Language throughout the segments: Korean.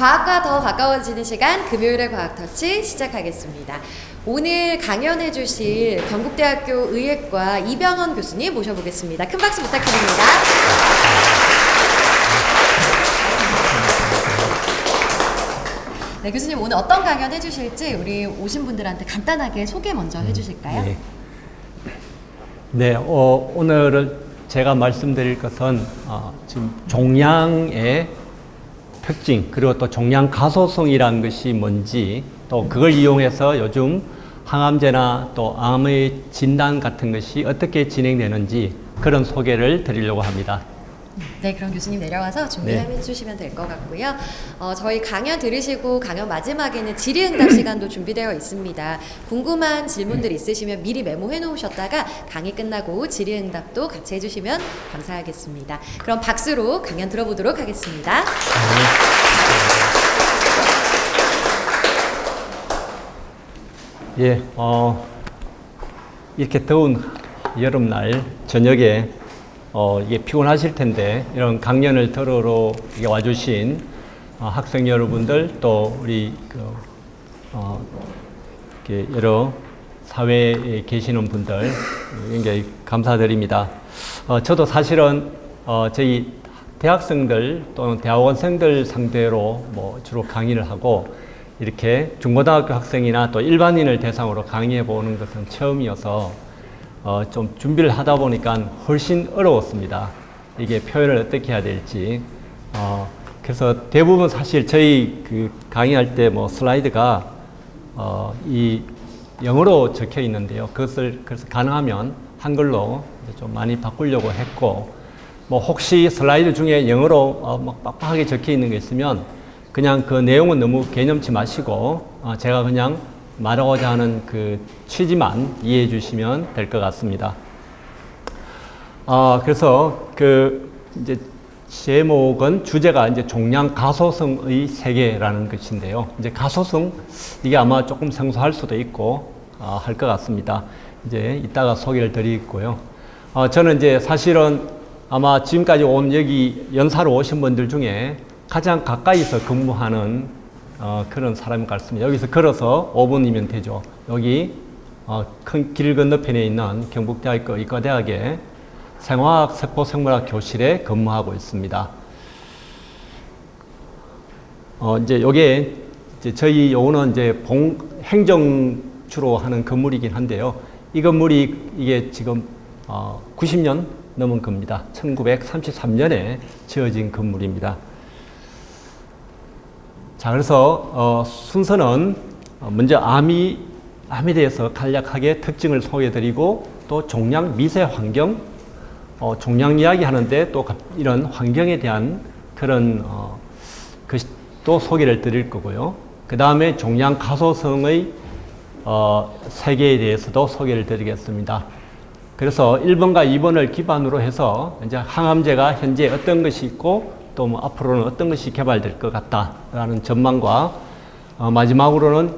과학과 더 가까워지는 시간 금요일의 과학터치 시작하겠습니다. 오늘 강연해 주실 경북대학교 의예과 이병헌 교수님 모셔보겠습니다. 큰 박수 부탁드립니다. 네, 교수님 오늘 어떤 강연 해주실지 우리 오신 분들한테 간단하게 소개 먼저 해주실까요? 네, 네 오늘은 제가 말씀드릴 것은 지금 종양의 특징 그리고 또 종양 가소성이라는 것이 뭔지 또 그걸 이용해서 요즘 항암제나 또 암의 진단 같은 것이 어떻게 진행되는지 그런 소개를 드리려고 합니다. 네, 그럼 교수님 내려와서 준비해 주시면 될 것 같고요. 저희 강연 들으시고 강연 마지막에는 질의응답 시간도 준비되어 있습니다. 궁금한 질문들 있으시면 미리 메모해 놓으셨다가 강의 끝나고 질의응답도 같이 해주시면 감사하겠습니다. 그럼 박수로 강연 들어보도록 하겠습니다. 예, 이렇게 더운 여름날 저녁에 이게 피곤하실 텐데 이런 강연을 들으러 와주신 학생 여러분들 또 우리 여러 사회에 계시는 분들 굉장히 감사드립니다. 저도 사실은 저희 대학생들 또는 대학원생들 상대로 주로 강의를 하고 이렇게 중고등학교 학생이나 또 일반인을 대상으로 강의해 보는 것은 처음이어서 좀 준비를 하다 보니까 훨씬 어려웠습니다. 이게 표현을 어떻게 해야 될지. 그래서 대부분 사실 저희 강의할 때 슬라이드가 이 영어로 적혀 있는데요. 그것을 그래서 가능하면 한글로 좀 많이 바꾸려고 했고, 혹시 슬라이드 중에 영어로 빡빡하게 적혀 있는 게 있으면 그냥 그 내용은 너무 개념치 마시고 제가 그냥 말하고자 하는 그 취지만 이해해 주시면 될 것 같습니다. 그래서 이제 제목은 주제가 이제 종양 가소성의 세계라는 것인데요. 이제 가소성 이게 아마 조금 생소할 수도 있고 할 것 같습니다. 이제 이따가 소개를 드리고요. 저는 이제 사실은 아마 지금까지 온 여기 연사로 오신 분들 중에 가장 가까이서 근무하는 그런 사람인 것 같습니다. 여기서 걸어서 5분이면 되죠. 여기 큰 길 건너편에 있는 경북대학교 의과대학의 생화학 세포생물학 교실에 근무하고 있습니다. 이제 요게 이제 저희 요거는 이제 행정 주로 하는 건물이긴 한데요. 이 건물이 이게 지금 90년 넘은 겁니다. 1933년에 지어진 건물입니다. 자, 그래서 순서는 먼저 암에 대해서 간략하게 특징을 소개해드리고 또 종양 미세 환경, 종양 이야기 하는데 또 이런 환경에 대한 그런 또 소개를 드릴 거고요. 그 다음에 종양 가소성의 세계에 대해서도 소개를 드리겠습니다. 그래서 1번과 2번을 기반으로 해서 이제 항암제가 현재 어떤 것이 있고 또 앞으로는 어떤 것이 개발될 것 같다라는 전망과 마지막으로는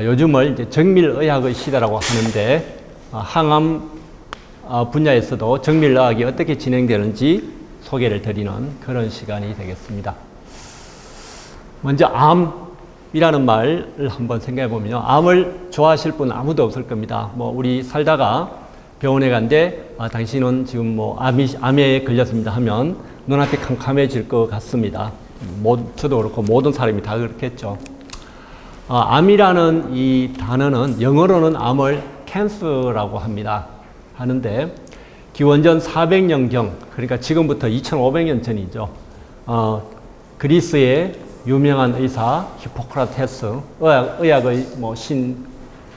요즘을 이제 정밀의학의 시대라고 하는데 항암 분야에서도 정밀의학이 어떻게 진행되는지 소개를 드리는 그런 시간이 되겠습니다. 먼저 암이라는 말을 한번 생각해 보면요. 암을 좋아하실 분 아무도 없을 겁니다. 우리 살다가 병원에 간데 당신은 지금 암에 걸렸습니다 하면 눈앞이 캄캄해질 것 같습니다. 저도 그렇고 모든 사람이 다 그렇겠죠. 암이라는 이 단어는 영어로는 암을 캔서라고 하는데 기원전 400년경 그러니까 지금부터 2500년 전이죠. 그리스의 유명한 의사 히포크라테스 의학의 신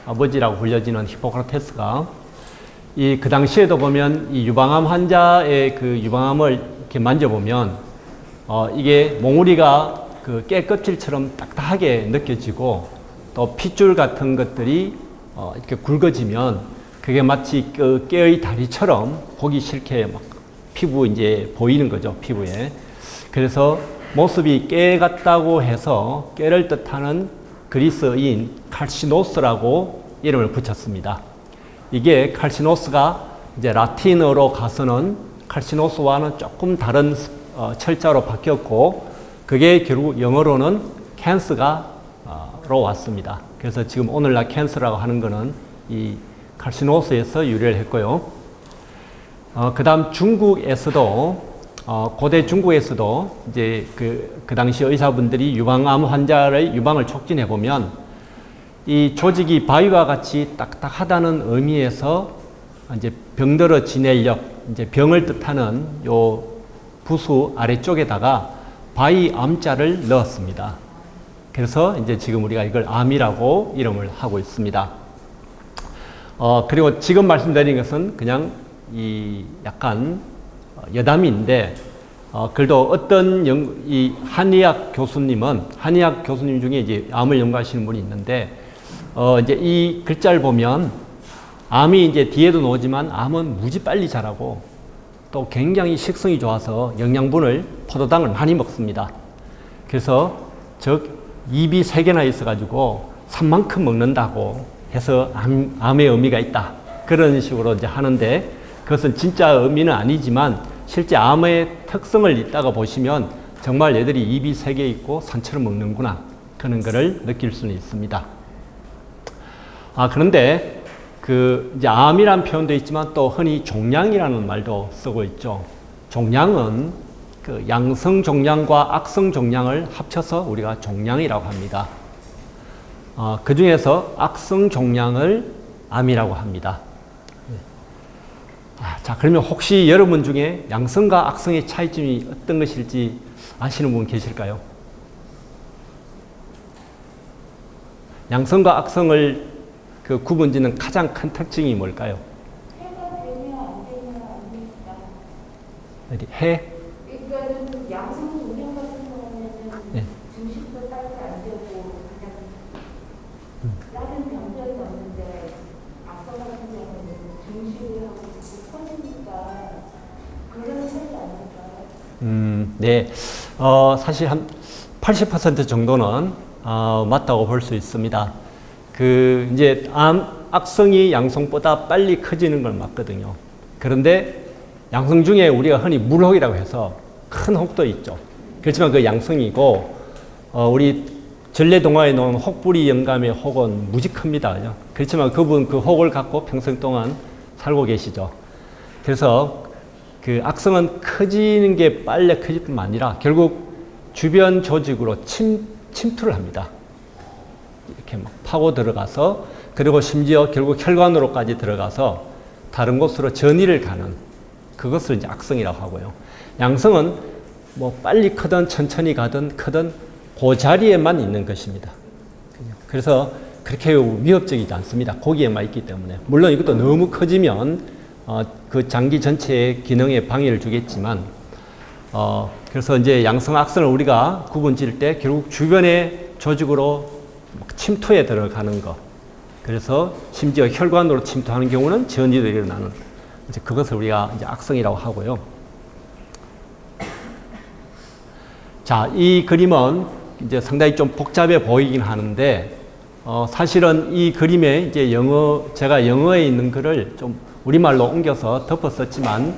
아버지라고 불려지는 히포크라테스가 그 당시에도 보면 이 유방암 환자의 그 유방암을 이렇게 만져보면 이게 몽우리가 깨 껍질처럼 딱딱하게 느껴지고 또 핏줄 같은 것들이 이렇게 굵어지면 그게 마치 깨의 다리처럼 보기 싫게 피부 이제 보이는 거죠, 피부에. 그래서 모습이 깨 같다고 해서 깨를 뜻하는 그리스어인 칼시노스라고 이름을 붙였습니다. 이게 칼시노스가 이제 라틴어로 가서는 칼시노스와는 조금 다른 철자로 바뀌었고 그게 결국 영어로는 캔서가로 왔습니다. 그래서 지금 오늘날 캔서라고 하는 거는 이 칼시노스에서 유래를 했고요. 그 다음 중국에서도 고대 중국에서도 이제 그 당시 의사분들이 유방암 환자의 유방을 촉진해 보면 이 조직이 바위와 같이 딱딱하다는 의미에서 이제 병들어 지내력, 이제 병을 뜻하는 요 부수 아래쪽에다가 바위 암자를 넣었습니다. 그래서 이제 지금 우리가 이걸 암이라고 이름을 하고 있습니다. 그리고 지금 말씀드린 것은 그냥 이 약간 여담인데, 그래도 어떤 이 한의학 교수님 중에 이제 암을 연구하시는 분이 있는데, 이제 이 글자를 보면 암이 이제 뒤에도 나오지만 암은 무지 빨리 자라고 또 굉장히 식성이 좋아서 영양분을, 포도당을 많이 먹습니다. 그래서 즉 입이 3개나 있어가지고 산만큼 먹는다고 해서 암의 의미가 있다. 그런 식으로 이제 하는데, 그것은 진짜 의미는 아니지만 실제 암의 특성을 있다가 보시면 정말 얘들이 입이 3개 있고 산처럼 먹는구나, 그런 거를 느낄 수는 있습니다. 그런데 이제 암이라는 표현도 있지만 또 흔히 종양이라는 말도 쓰고 있죠. 종양은 그 양성 종양과 악성 종양을 합쳐서 우리가 종양이라고 합니다. 그 중에서 악성 종양을 암이라고 합니다. 자, 그러면 혹시 여러분 중에 양성과 악성의 차이점이 어떤 것일지 아시는 분 계실까요? 양성과 악성을 구분짓는 가장 큰 특징이 뭘까요? 해가 되면 안 되면 안 됩니다. 어디, 해? 그러니까는 양성 종양 같은 경우에는 네. 증식도 빨리 안 되고 그냥 다른 병들이 없는데 악성 같은 경우는 증식을 하고 자꾸 커지니까 그런 차이 아닐까요? 네. 사실 한 80% 정도는 맞다고 볼 수 있습니다. 이제 악성이 양성보다 빨리 커지는 건 맞거든요. 그런데 양성 중에 우리가 흔히 물혹이라고 해서 큰 혹도 있죠. 그렇지만 그 양성이고, 우리 전래동화에 나온 혹부리 영감의 혹은 무지 큽니다. 그렇지만 그분 그 혹을 갖고 평생 동안 살고 계시죠. 그래서 그 악성은 커지는 게 빨리 커질 뿐만 아니라 결국 주변 조직으로 침투를 합니다. 이렇게 막 파고 들어가서, 그리고 심지어 결국 혈관으로까지 들어가서 다른 곳으로 전이를 가는, 그것을 이제 악성이라고 하고요. 양성은 뭐 빨리 크든 천천히 가든 크든 그 자리에만 있는 것입니다. 그래서 그렇게 위협적이지 않습니다. 거기에만 있기 때문에. 물론 이것도 너무 커지면 그 장기 전체의 기능에 방해를 주겠지만, 그래서 이제 양성 악성을 우리가 구분 지을 때 결국 주변의 조직으로 침투에 들어가는 것, 그래서 심지어 혈관으로 침투하는 경우는 전이도 일어나는, 이제 그것을 우리가 이제 악성이라고 하고요. 자, 이 그림은 이제 상당히 좀 복잡해 보이긴 하는데, 사실은 이 그림에 이제 제가 영어에 있는 글을 좀 우리말로 옮겨서 덮어 썼지만,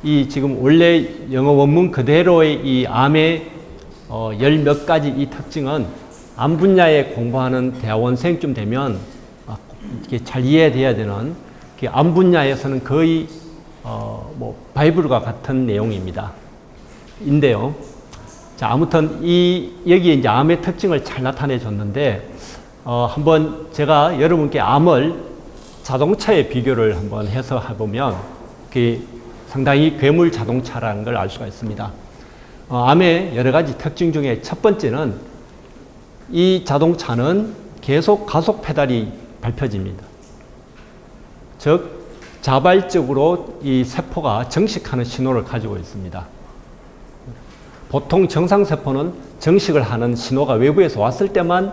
이 지금 원래 영어 원문 그대로의 이 암의 열 몇 가지 이 특징은 암 분야에 공부하는 대학원생쯤 되면 이렇게 잘 이해돼야 되는, 암 분야에서는 거의 뭐 바이블과 같은 내용입니다. 인데요. 자, 아무튼 여기에 이제 암의 특징을 잘 나타내 줬는데, 한번 제가 여러분께 암을 자동차에 비교를 한번 해서 해보면 상당히 괴물 자동차라는 걸 알 수가 있습니다. 암의 여러 가지 특징 중에 첫 번째는 이 자동차는 계속 가속 페달이 밟혀집니다. 즉, 자발적으로 이 세포가 정식하는 신호를 가지고 있습니다. 보통 정상세포는 정식을 하는 신호가 외부에서 왔을 때만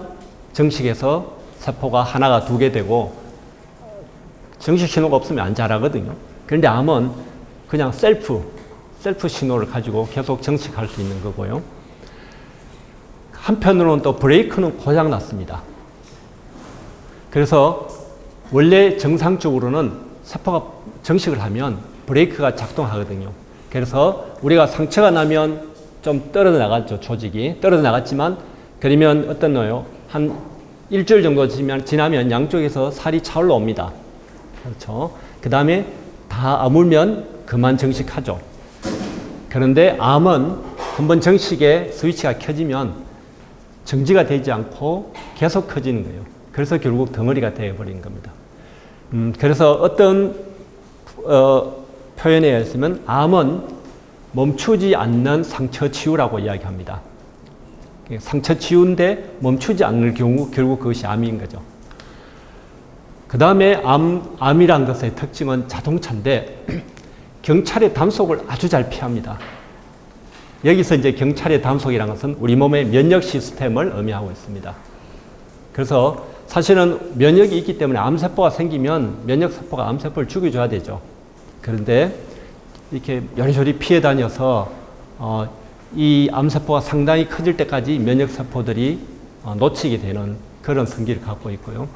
정식해서 세포가 하나가 2개 되고, 정식 신호가 없으면 안 자라거든요. 그런데 암은 그냥 셀프 신호를 가지고 계속 정식할 수 있는 거고요. 한편으로는 또 브레이크는 고장 났습니다. 그래서 원래 정상적으로는 세포가 정식을 하면 브레이크가 작동하거든요. 그래서 우리가 상처가 나면 좀 떨어져 나갔죠, 조직이. 떨어져 나갔지만 그러면 어떻나요? 한 일주일 정도 지나면 양쪽에서 살이 차올라 옵니다. 그렇죠. 그 다음에 다 아물면 그만 정식하죠. 그런데 암은 한번 정식에 스위치가 켜지면 정지가 되지 않고 계속 커지는 거예요. 그래서 결국 덩어리가 되어버린 겁니다. 그래서 어떤 표현에 의하면 암은 멈추지 않는 상처 치유라고 이야기합니다. 상처 치유인데 멈추지 않을 경우 결국 그것이 암인 거죠. 그 다음에 암이란 것의 특징은 자동차인데 경찰의 단속을 아주 잘 피합니다. 여기서 이제 경찰의 단속이라는 것은 우리 몸의 면역 시스템을 의미하고 있습니다. 그래서 사실은 면역이 있기 때문에 암세포가 생기면 면역세포가 암세포를 죽여줘야 되죠. 그런데 이렇게 요리조리 피해 다녀서 이 암세포가 상당히 커질 때까지 면역세포들이 놓치게 되는 그런 성질을 갖고 있고요.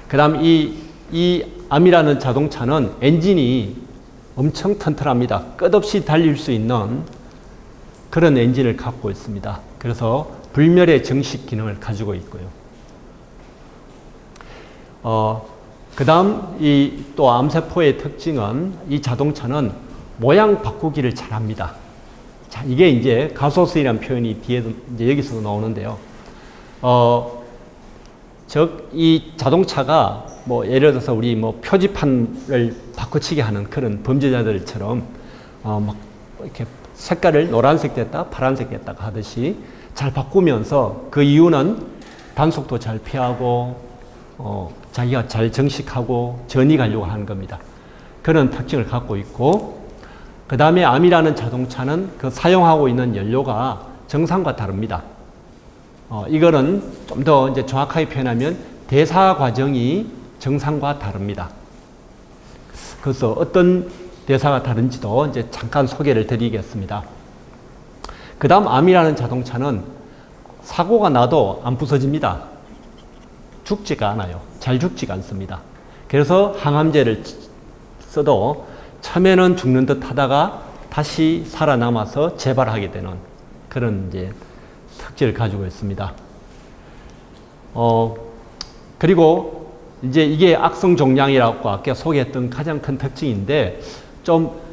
그 다음 이 암이라는 자동차는 엔진이 엄청 튼튼합니다. 끝없이 달릴 수 있는 그런 엔진을 갖고 있습니다. 그래서 불멸의 정식 기능을 가지고 있고요. 그 다음 또 암세포의 특징은 이 자동차는 모양 바꾸기를 잘합니다. 자, 이게 이제 가소스이라는 표현이 뒤에도 이제 여기서도 나오는데요. 즉, 이 자동차가 뭐 예를 들어서 우리 뭐 표지판을 바꿔치기 하는 그런 범죄자들처럼 막 이렇게 색깔을 노란색 됐다, 파란색 됐다 하듯이 잘 바꾸면서 그 이유는 단속도 잘 피하고 자기가 잘 정식하고 전이 가려고 하는 겁니다. 그런 특징을 갖고 있고, 그 다음에 암이라는 자동차는 그 사용하고 있는 연료가 정상과 다릅니다. 이거는 좀 더 이제 정확하게 표현하면 대사 과정이 정상과 다릅니다. 그래서 어떤 대사가 다른지도 이제 잠깐 소개를 드리겠습니다. 그 다음 암이라는 자동차는 사고가 나도 안 부서집니다. 죽지가 않아요. 잘 죽지가 않습니다. 그래서 항암제를 써도 처음에는 죽는 듯 하다가 다시 살아남아서 재발하게 되는 그런 이제 특질을 가지고 있습니다. 그리고 이제 이게 악성 종양이라고 아까 소개했던 가장 큰 특징인데, 좀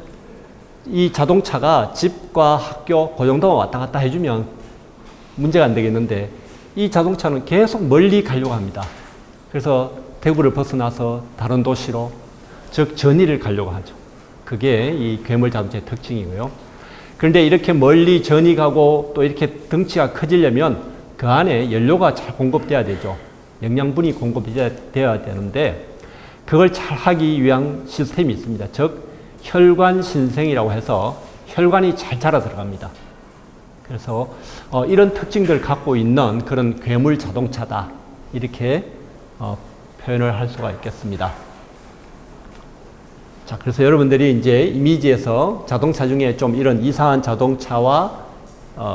이 자동차가 집과 학교 그 정도만 왔다 갔다 해주면 문제가 안 되겠는데, 이 자동차는 계속 멀리 가려고 합니다. 그래서 대구를 벗어나서 다른 도시로, 즉 전이를 가려고 하죠. 그게 이 괴물 자동차의 특징이고요. 그런데 이렇게 멀리 전이 가고 또 이렇게 덩치가 커지려면 그 안에 연료가 잘 공급돼야 되죠. 영양분이 공급돼야 되는데, 그걸 잘 하기 위한 시스템이 있습니다. 즉 혈관 신생이라고 해서 혈관이 잘 자라 들어갑니다. 그래서 이런 특징들을 갖고 있는 그런 괴물 자동차다, 이렇게 표현을 할 수가 있겠습니다. 자, 그래서 여러분들이 이제 이미지에서 자동차 중에 좀 이런 이상한 자동차와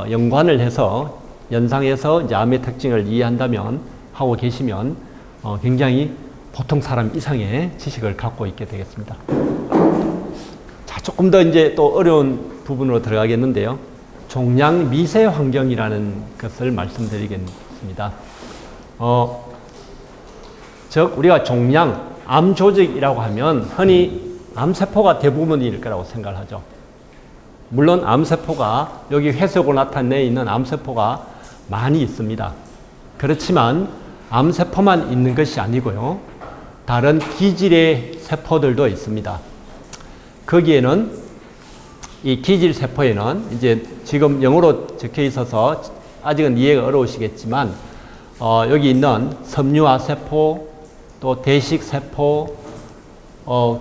연관을 해서 연상해서 이제 암의 특징을 이해한다면, 하고 계시면 굉장히 보통 사람 이상의 지식을 갖고 있게 되겠습니다. 자, 조금 더 이제 또 어려운 부분으로 들어가겠는데요. 종양 미세 환경이라는 것을 말씀드리겠습니다. 즉 우리가 종양, 암 조직이라고 하면 흔히 암세포가 대부분일 거라고 생각을 하죠. 물론 암세포가 여기 회색으로 나타내 있는 암세포가 많이 있습니다. 그렇지만 암세포만 있는 것이 아니고요. 다른 기질의 세포들도 있습니다. 거기에는 이 기질 세포에는 이제 지금 영어로 적혀 있어서 아직은 이해가 어려우시겠지만 여기 있는 섬유화 세포, 또 대식 세포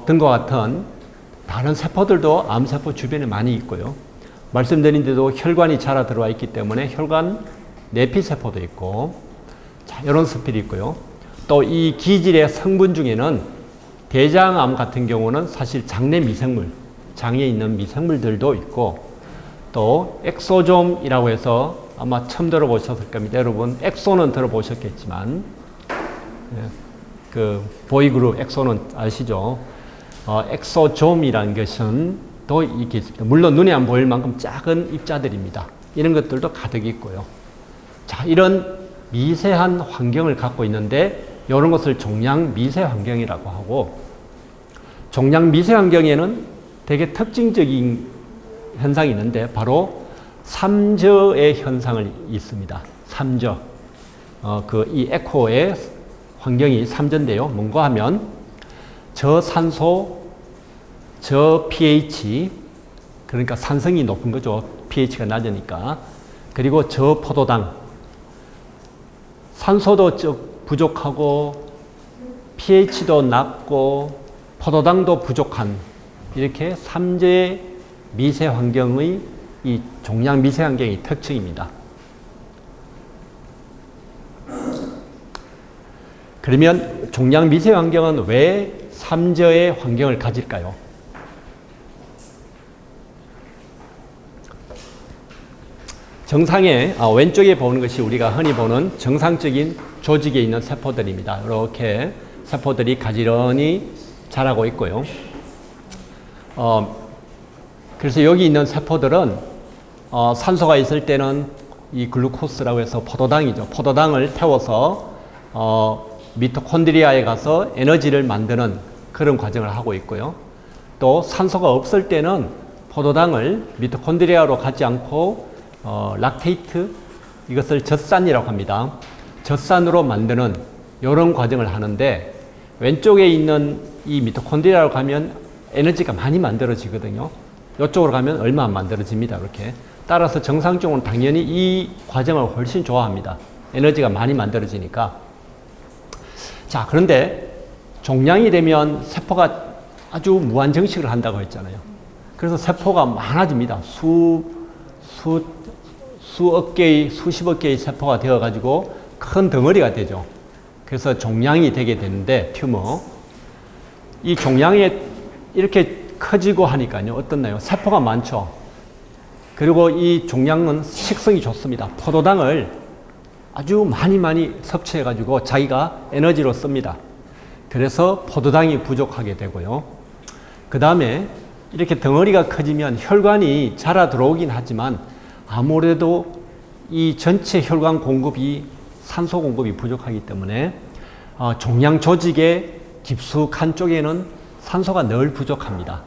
등과 같은 다른 세포들도 암세포 주변에 많이 있고요. 말씀드린 대로 혈관이 자라 들어와 있기 때문에 혈관 내피세포도 있고, 자, 이런 스필이 있고요. 또 이 기질의 성분 중에는 대장암 같은 경우는 사실 장내 미생물, 장에 있는 미생물들도 있고, 또 엑소좀이라고 해서 아마 처음 들어보셨을 겁니다. 여러분 엑소는 들어보셨겠지만 그 보이그룹 엑소는 아시죠? 엑소좀이라는 것은 또 이렇게 있습니다. 물론 눈에 안 보일 만큼 작은 입자들입니다. 이런 것들도 가득 있고요. 자, 이런 미세한 환경을 갖고 있는데 이런 것을 종양 미세 환경이라고 하고, 종양 미세 환경에는 되게 특징적인 현상이 있는데 바로 삼저의 현상을 있습니다. 삼저. 이 에코의 환경이 삼저인데요. 뭔가 하면 저산소, 저 pH, 그러니까 산성이 높은 거죠. pH가 낮으니까. 그리고 저 포도당. 산소도 부족하고 pH도 낮고 포도당도 부족한 이렇게 삼저의 미세 환경의 이 종양 미세 환경의 특징입니다. 그러면 종양 미세 환경은 왜 삼저의 환경을 가질까요? 정상에 왼쪽에 보는 것이 우리가 흔히 보는 정상적인 조직에 있는 세포들입니다. 이렇게 세포들이 가지런히 자라고 있고요. 그래서 여기 있는 세포들은 산소가 있을 때는 이 글루코스라고 해서 포도당이죠. 포도당을 태워서 미토콘드리아에 가서 에너지를 만드는 그런 과정을 하고 있고요. 또 산소가 없을 때는 포도당을 미토콘드리아로 가지 않고 락테이트, 이것을 젖산이라고 합니다. 젖산으로 만드는 이런 과정을 하는데, 왼쪽에 있는 이 미토콘드리아로 가면 에너지가 많이 만들어지거든요. 이쪽으로 가면 얼마 안 만들어집니다. 이렇게. 따라서 정상적으로 당연히 이 과정을 훨씬 좋아합니다. 에너지가 많이 만들어지니까. 자, 그런데 종양이 되면 세포가 아주 무한정식을 한다고 했잖아요. 그래서 세포가 많아집니다. 수억 개의, 수십억 개의 세포가 되어가지고 큰 덩어리가 되죠. 그래서 종양이 되게 되는데, 튜머. 이 종양이 이렇게 커지고 하니까요. 어떻나요? 세포가 많죠. 그리고 이 종양은 식성이 좋습니다. 포도당을 아주 많이 섭취해가지고 자기가 에너지로 씁니다. 그래서 포도당이 부족하게 되고요. 그 다음에 이렇게 덩어리가 커지면 혈관이 자라 들어오긴 하지만 아무래도 이 전체 혈관 공급이 산소 공급이 부족하기 때문에 종양 조직의 깊숙한 쪽에는 산소가 늘 부족합니다.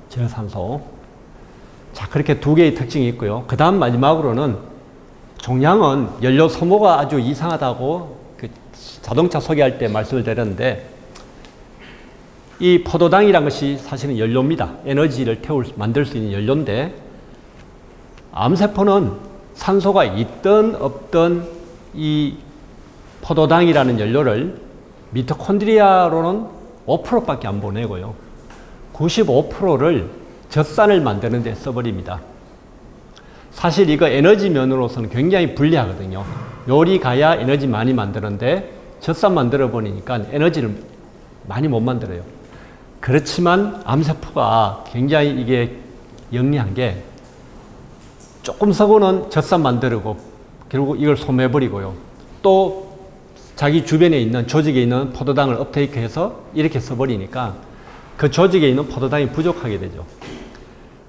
저산소. 자, 그렇게 두 개의 특징이 있고요. 그 다음 마지막으로는 종양은 연료 소모가 아주 이상하다고 그 자동차 소개할 때 말씀을 드렸는데, 이 포도당이란 것이 사실은 연료입니다. 에너지를 만들 수 있는 연료인데, 암세포는 산소가 있든 없든 이 포도당이라는 연료를 미토콘드리아로는 5%밖에 안 보내고요. 95%를 젖산을 만드는 데 써버립니다. 사실 이거 에너지 면으로서는 굉장히 불리하거든요. 요리 가야 에너지 많이 만드는데 젖산 만들어 버리니까 에너지를 많이 못 만들어요. 그렇지만 암세포가 굉장히 이게 영리한 게, 조금 서고는 젖산 만들고 결국 이걸 소모해버리고요. 또 자기 주변에 있는 조직에 있는 포도당을 업테이크해서 이렇게 써버리니까 그 조직에 있는 포도당이 부족하게 되죠.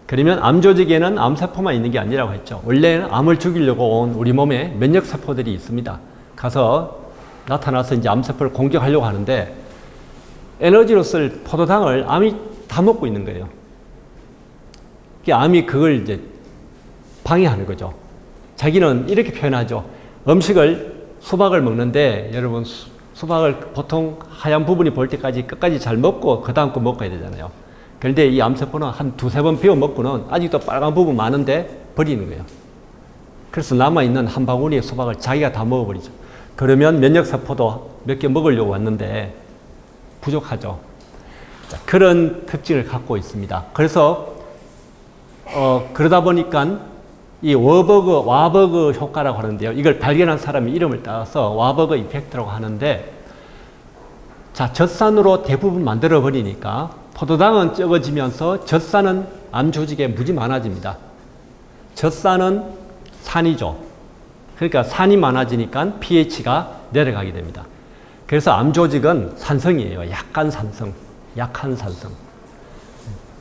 그러면 암 조직에는 암세포만 있는 게 아니라고 했죠. 원래는 암을 죽이려고 온 우리 몸에 면역세포들이 있습니다. 가서 나타나서 이제 암세포를 공격하려고 하는데, 에너지로 쓸 포도당을 암이 다 먹고 있는 거예요. 암이 그걸 이제 방해하는 거죠. 자기는 이렇게 표현하죠. 수박을 먹는데, 여러분, 수박을 보통 하얀 부분이 보일 때까지 끝까지 잘 먹고 그 다음 거 먹어야 되잖아요. 그런데 이 암세포는 한 두세 번 비워 먹고는 아직도 빨간 부분 많은데 버리는 거예요. 그래서 남아있는 한 바구니의 수박을 자기가 다 먹어버리죠. 그러면 면역세포도 몇 개 먹으려고 왔는데 부족하죠. 자, 그런 특징을 갖고 있습니다. 그래서 그러다 보니까 이 와버그 효과라고 하는데요. 이걸 발견한 사람이 이름을 따서 와버그 이펙트라고 하는데, 자, 젖산으로 대부분 만들어 버리니까 포도당은 적어지면서 젖산은 암 조직에 무지 많아집니다. 젖산은 산이죠. 그러니까 산이 많아지니까 pH가 내려가게 됩니다. 그래서 암 조직은 산성이에요. 약한 산성.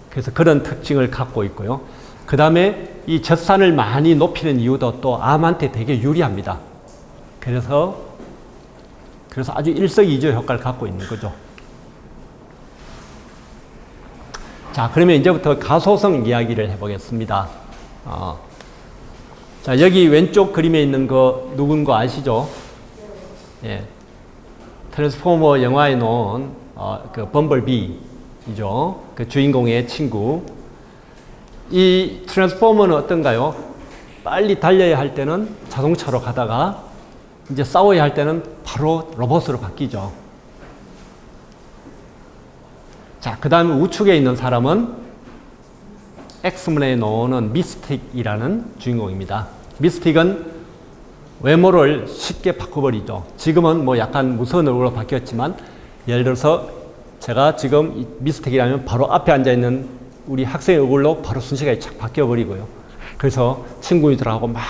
그래서 그런 특징을 갖고 있고요. 그 다음에 이 젖산을 많이 높이는 이유도 또 암한테 되게 유리합니다. 그래서 아주 일석이조 효과를 갖고 있는 거죠. 자, 그러면 이제부터 가소성 이야기를 해보겠습니다. 자, 여기 왼쪽 그림에 있는 거 누군 거 아시죠? 예. 트랜스포머 영화에 나온 그 범블비이죠. 그 주인공의 친구. 이 트랜스포머는 어떤가요? 빨리 달려야 할 때는 자동차로 가다가 이제 싸워야 할 때는 바로 로봇으로 바뀌죠. 자, 그 다음에 우측에 있는 사람은 엑스맨에 나오는 미스틱이라는 주인공입니다. 미스틱은 외모를 쉽게 바꿔버리죠. 지금은 뭐 약간 무서운 얼굴로 바뀌었지만, 예를 들어서 제가 지금 미스틱이라면 바로 앞에 앉아있는 우리 학생의 얼굴로 바로 순식간에 착 바뀌어버리고요. 그래서 친구들하고 막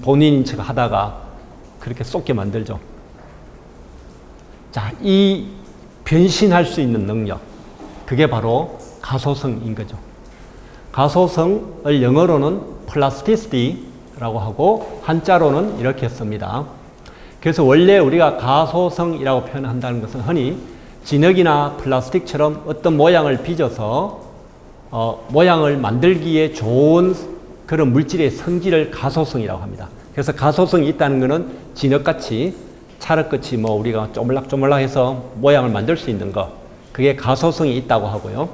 본인인 척 하다가 그렇게 쏟게 만들죠. 자, 이 변신할 수 있는 능력, 그게 바로 가소성인 거죠. 가소성을 영어로는 플라스티시티라고 하고 한자로는 이렇게 씁니다. 그래서 원래 우리가 가소성이라고 표현한다는 것은 흔히 진흙이나 플라스틱처럼 어떤 모양을 빚어서 모양을 만들기에 좋은 그런 물질의 성질을 가소성이라고 합니다. 그래서 가소성이 있다는 것은 진흙같이 찰흙같이 뭐 우리가 쪼물락쪼물락해서 모양을 만들 수 있는 것, 그게 가소성이 있다고 하고요.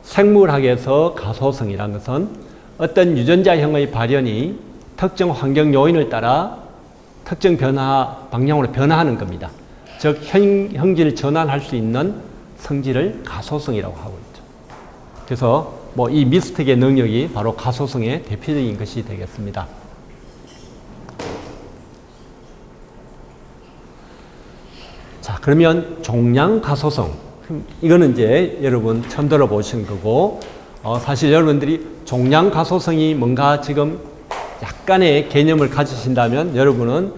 생물학에서 가소성이라는 것은 어떤 유전자형의 발현이 특정 환경 요인을 따라 특정 변화 방향으로 변화하는 겁니다. 즉 형질 전환할 수 있는 성질을 가소성이라고 하고 있죠. 그래서 뭐 이 미스틱의 능력이 바로 가소성의 대표적인 것이 되겠습니다. 자, 그러면 종양 가소성, 이거는 이제 여러분 처음 들어보신 거고, 사실 여러분들이 종양 가소성이 뭔가 지금 약간의 개념을 가지신다면 여러분은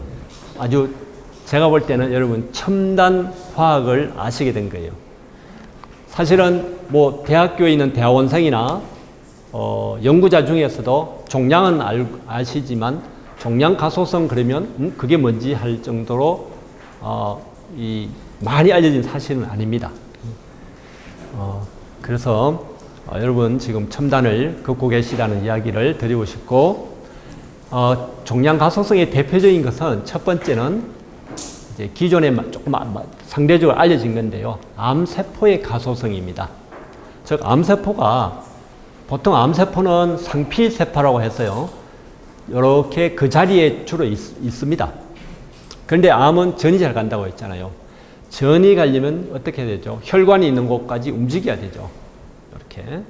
아주, 제가 볼 때는 여러분 첨단 화학을 아시게 된 거예요. 사실은 뭐 대학교에 있는 대학원생이나 연구자 중에서도 종양은 아시지만 종양 가소성 그러면 그게 뭔지 할 정도로 많이 알려진 사실은 아닙니다. 그래서 여러분 지금 첨단을 긋고 계시다는 이야기를 드리고 싶고, 종양 가소성의 대표적인 것은 첫 번째는 이제 기존에 조금 상대적으로 알려진 건데요. 암세포의 가소성입니다. 즉 암세포가, 보통 암세포는 상피세포라고 해서요, 이렇게 그 자리에 주로 있습니다. 그런데 암은 전이 잘 간다고 했잖아요. 전이 가려면 어떻게 되죠? 혈관이 있는 곳까지 움직여야 되죠. 이렇게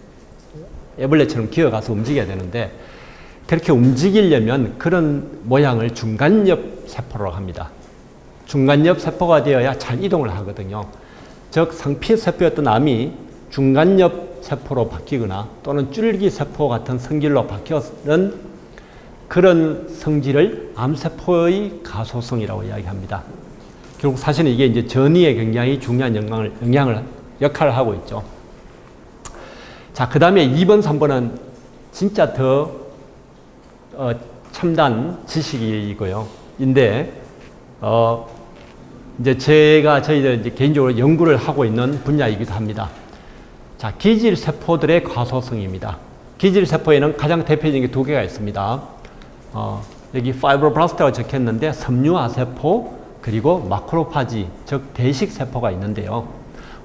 애벌레처럼 기어가서 움직여야 되는데, 그렇게 움직이려면 그런 모양을 중간엽 세포라고 합니다. 중간엽 세포가 되어야 잘 이동을 하거든요. 즉 상피세포였던 암이 중간엽 세포로 바뀌거나 또는 줄기세포 같은 성질로 바뀌는 그런 성질을 암세포의 가소성이라고 이야기합니다. 결국 사실은 이게 이제 전이에 굉장히 중요한 역할을 하고 있죠. 자, 그 다음에 2번, 3번은 진짜 더 첨단 지식이고요. 이제 저희들 이제 개인적으로 연구를 하고 있는 분야이기도 합니다. 자, 기질세포들의 가소성입니다. 기질세포에는 가장 대표적인 게 두 개가 있습니다. 여기 파이브로블라스트라고 적혔는데 섬유화세포 그리고 마크로파지, 즉 대식세포가 있는데요.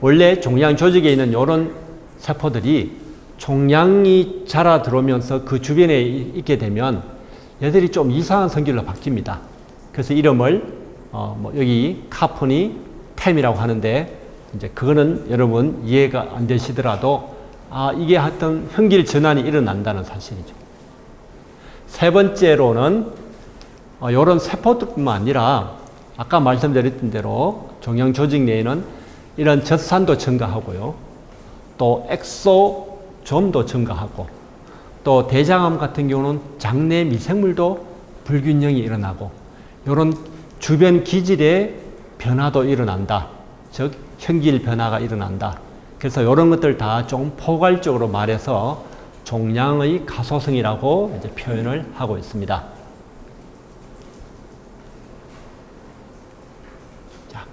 원래 종양 조직에 있는 이런 세포들이 종양이 자라 들어오면서 그 주변에 있게 되면 얘들이 좀 이상한 성질로 바뀝니다. 그래서 이름을 여기 카포니 템이라고 하는데, 이제 그거는 여러분 이해가 안 되시더라도 이게 하여튼 형질 전환이 일어난다는 사실이죠. 세 번째로는 이런 세포들뿐만 아니라 아까 말씀드렸던 대로 종양 조직 내에는 이런 젖산도 증가하고요, 또 엑소좀도 증가하고, 또 대장암 같은 경우는 장내 미생물도 불균형이 일어나고, 이런 주변 기질의 변화도 일어난다. 즉 형질 변화가 일어난다. 그래서 이런 것들 다 좀 포괄적으로 말해서 종양의 가소성이라고 이제 표현을 하고 있습니다. 자,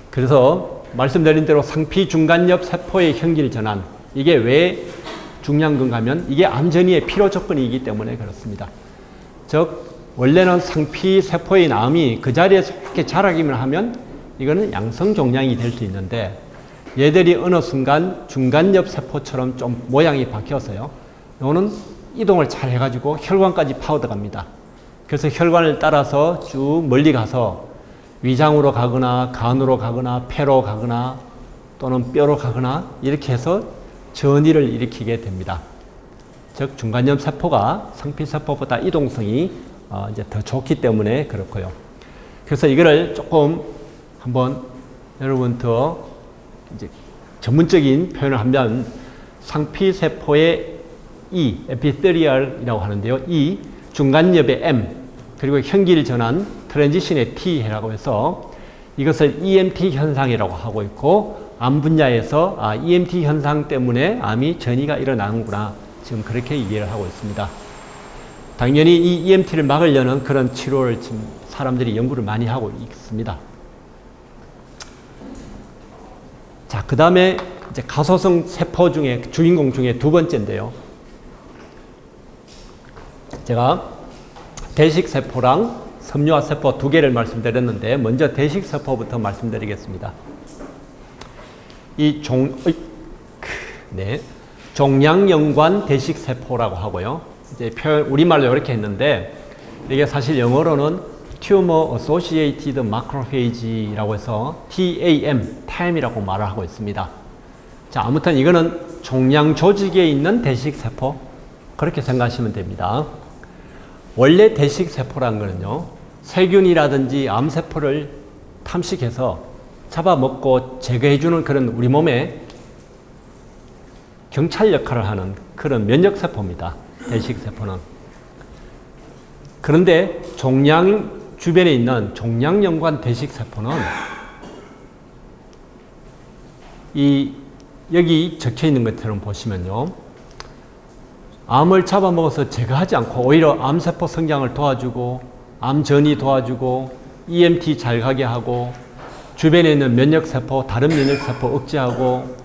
그래서 말씀드린 대로 상피 중간엽 세포의 형질 전환, 이게 왜 중요한 건가 하면 이게 암 전이의 필요 조건이기 때문에 그렇습니다. 즉 원래는 상피 세포의 암이 그 자리에서 이렇게 자라기만 하면 이거는 양성 종양이 될 수 있는데, 얘들이 어느 순간 중간엽 세포처럼 좀 모양이 바뀌어서요, 이거는 이동을 잘 해가지고 혈관까지 파고들어갑니다. 그래서 혈관을 따라서 쭉 멀리 가서 위장으로 가거나 간으로 가거나 폐로 가거나 또는 뼈로 가거나 이렇게 해서 전이를 일으키게 됩니다. 즉 중간염 세포가 상피 세포보다 이동성이 이제 더 좋기 때문에 그렇고요. 그래서 이거를 조금 한번 여러분 더 이제 전문적인 표현을 하면 상피 세포의 E, 에피테리얼이라고 하는데요. E, 중간엽의 M, 그리고 형질 전환, 트랜지션의 T라고 해서 이것을 EMT 현상이라고 하고 있고, 암 분야에서 EMT 현상 때문에 암이 전이가 일어나는구나, 지금 그렇게 이해를 하고 있습니다. 당연히 이 EMT를 막으려는 그런 치료를 지금 사람들이 연구를 많이 하고 있습니다. 자, 그 다음에 이제 가소성 세포 중에 주인공 중에 두 번째인데요. 제가 대식세포랑 섬유화세포 두 개를 말씀드렸는데, 먼저 대식세포부터 말씀드리겠습니다. 이 종양연관 대식세포라고 하고요. 이제 표현, 우리말로 이렇게 했는데, 이게 사실 영어로는 Tumor Associated Macrophage라고 해서 TAM이라고 말을 하고 있습니다. 자, 아무튼 이거는 종양 조직에 있는 대식세포, 그렇게 생각하시면 됩니다. 원래 대식세포라는 거는요, 세균이라든지 암세포를 탐식해서 잡아먹고 제거해주는 그런 우리 몸에 경찰 역할을 하는 그런 면역세포입니다. 대식세포는. 그런데 종양 주변에 있는 종양연관 대식세포는 여기 적혀 있는 것처럼 보시면요, 암을 잡아먹어서 제거하지 않고 오히려 암세포 성장을 도와주고 암전이 도와주고 EMT 잘 가게 하고 주변에 있는 면역세포, 다른 면역세포 억제하고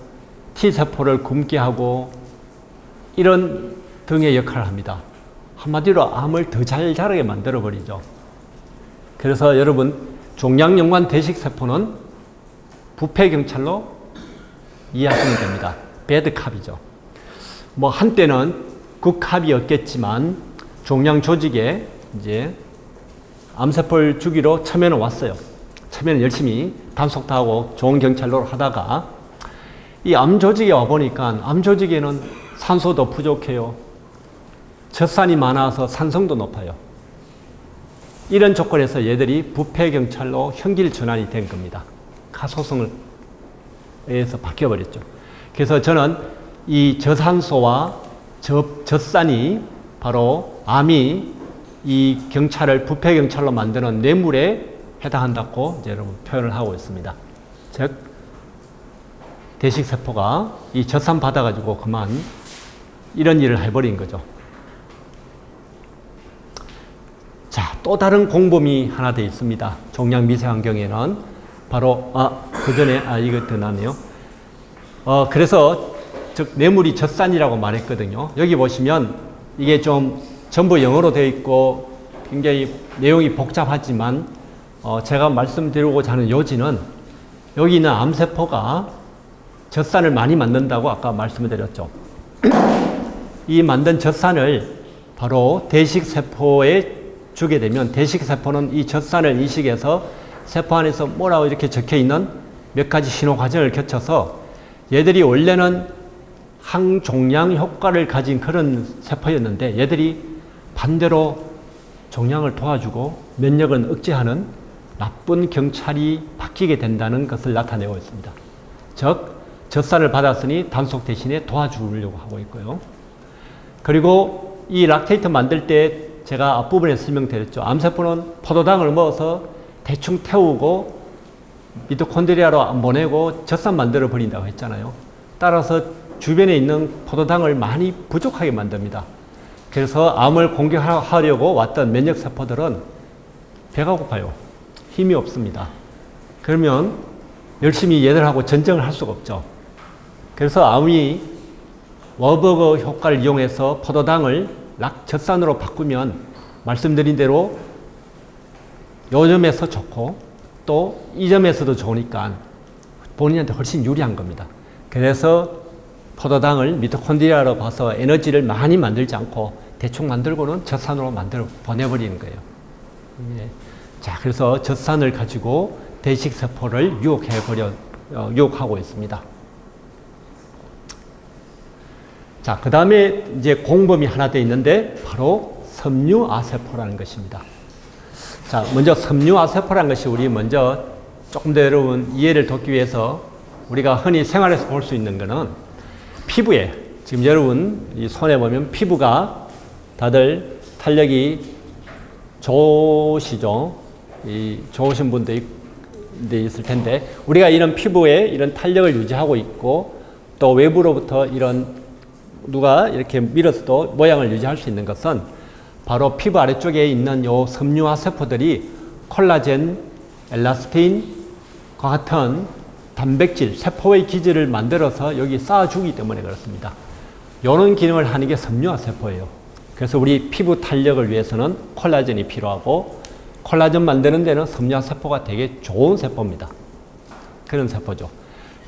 T세포를 굶게 하고 이런 등의 역할을 합니다. 한마디로 암을 더 잘 자라게 만들어버리죠. 그래서 여러분, 종양연관 대식세포는 부패경찰로 이해하시면 됩니다. 배드캅이죠. 뭐 한때는 굿캅이었겠지만 종양 조직에 이제 암세포를 주기로 처음에는 왔어요. 처음에는 열심히 단속도 하고 좋은 경찰로 하다가 이 암 조직에 와보니까 암 조직에는 산소도 부족해요. 젖산이 많아서 산성도 높아요. 이런 조건에서 얘들이 부패경찰로 형질 전환이 된 겁니다. 가소성을 의해서 바뀌어버렸죠. 그래서 저는 이 저산소와 젖산이 바로 암이 이 경찰을 부패경찰로 만드는 뇌물에 해당한다고 이제 여러분 표현을 하고 있습니다. 즉, 대식세포가 이 젖산 받아가지고 그만 이런 일을 해버린 거죠. 자, 또 다른 공범이 하나 더 있습니다. 종양 미세 환경에는 바로 그 전에 이거 더 나네요. 그래서 즉 뇌물이 젖산이라고 말했거든요. 여기 보시면 이게 좀 전부 영어로 되어 있고 굉장히 내용이 복잡하지만 제가 말씀드리고자 하는 요지는 여기 있는 암세포가 젖산을 많이 만든다고 아까 말씀을 드렸죠. 이 만든 젖산을 바로 대식세포에 주게 되면 대식세포는 이 젖산을 인식해서 세포 안에서 뭐라고 이렇게 적혀 있는 몇 가지 신호 과정을 거쳐서 얘들이 원래는 항종양 효과를 가진 그런 세포였는데 얘들이 반대로 종양을 도와주고 면역을 억제하는 나쁜 경찰이 바뀌게 된다는 것을 나타내고 있습니다. 즉, 젖산을 받았으니 단속 대신에 도와주려고 하고 있고요. 그리고 이 락테이트 만들 때 제가 앞부분에 설명드렸죠. 암세포는 포도당을 먹어서 대충 태우고 미토콘드리아로 안 보내고 젖산 만들어 버린다고 했잖아요. 따라서 주변에 있는 포도당을 많이 부족하게 만듭니다. 그래서 암을 공격하려고 왔던 면역세포들은 배가 고파요. 힘이 없습니다. 그러면 열심히 얘들하고 전쟁을 할 수가 없죠. 그래서 암이 워버그 효과를 이용해서 포도당을 젖산으로 바꾸면 말씀드린 대로 요 점에서 좋고 또 이 점에서도 좋으니까 본인한테 훨씬 유리한 겁니다. 그래서 포도당을 미토콘드리아로 봐서 에너지를 많이 만들지 않고 대충 만들고는 젖산으로 만들어 보내버리는 거예요. 예. 자, 그래서 젖산을 가지고 대식세포를 유혹하고 있습니다. 자, 그 다음에 이제 공범이 하나 더 있는데 바로 섬유아세포라는 것입니다. 자, 먼저 섬유아세포라는 것이 우리 먼저 조금 더 여러분 이해를 돕기 위해서 우리가 흔히 생활에서 볼 수 있는 것은 피부에, 지금 여러분 이 손에 보면 피부가 다들 탄력이 좋으시죠? 좋으신 분도 있을 텐데, 우리가 이런 피부에 이런 탄력을 유지하고 있고 또 외부로부터 이런 누가 이렇게 밀어서도 모양을 유지할 수 있는 것은 바로 피부 아래쪽에 있는 요 섬유화 세포들이 콜라겐, 엘라스틴과 같은 단백질, 세포의 기질을 만들어서 여기 쌓아주기 때문에 그렇습니다. 이런 기능을 하는 게 섬유화 세포예요. 그래서 우리 피부 탄력을 위해서는 콜라겐이 필요하고, 콜라겐 만드는 데는 섬유화 세포가 되게 좋은 세포입니다. 그런 세포죠.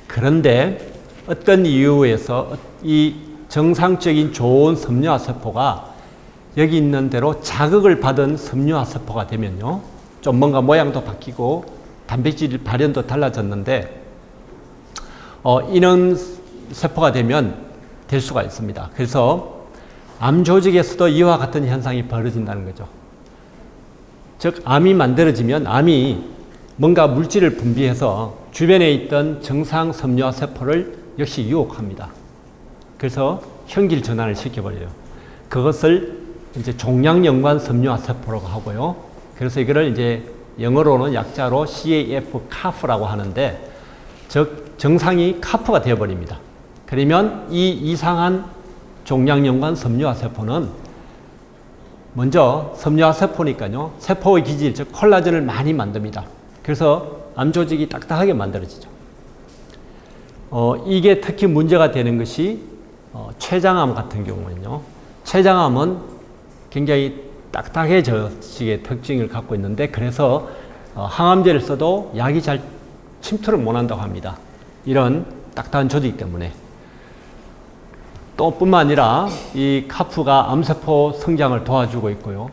그런데 어떤 이유에서 이 정상적인 좋은 섬유화 세포가 여기 있는 대로 자극을 받은 섬유화 세포가 되면요, 좀 뭔가 모양도 바뀌고 단백질 발현도 달라졌는데 이런 세포가 되면 될 수가 있습니다. 그래서 암 조직에서도 이와 같은 현상이 벌어진다는 거죠. 즉, 암이 만들어지면 암이 뭔가 물질을 분비해서 주변에 있던 정상 섬유화 세포를 역시 유혹합니다. 그래서 형질 전환을 시켜버려요. 그것을 이제 종양연관 섬유화 세포라고 하고요. 그래서 이거를 이제 영어로는 약자로 CAF, CAF라고 하는데, 즉 정상이 CAF가 되어버립니다. 그러면 이 이상한 종양연관 섬유화 세포는 먼저 섬유화 세포니까요, 세포의 기질, 즉 콜라겐을 많이 만듭니다. 그래서 암 조직이 딱딱하게 만들어지죠. 이게 특히 문제가 되는 것이 췌장암 같은 경우는요, 췌장암은 굉장히 딱딱해지게 특징을 갖고 있는데, 그래서 항암제를 써도 약이 잘 침투를 못한다고 합니다. 이런 딱딱한 조직 때문에. 또 뿐만 아니라 이 카프가 암세포 성장을 도와주고 있고요,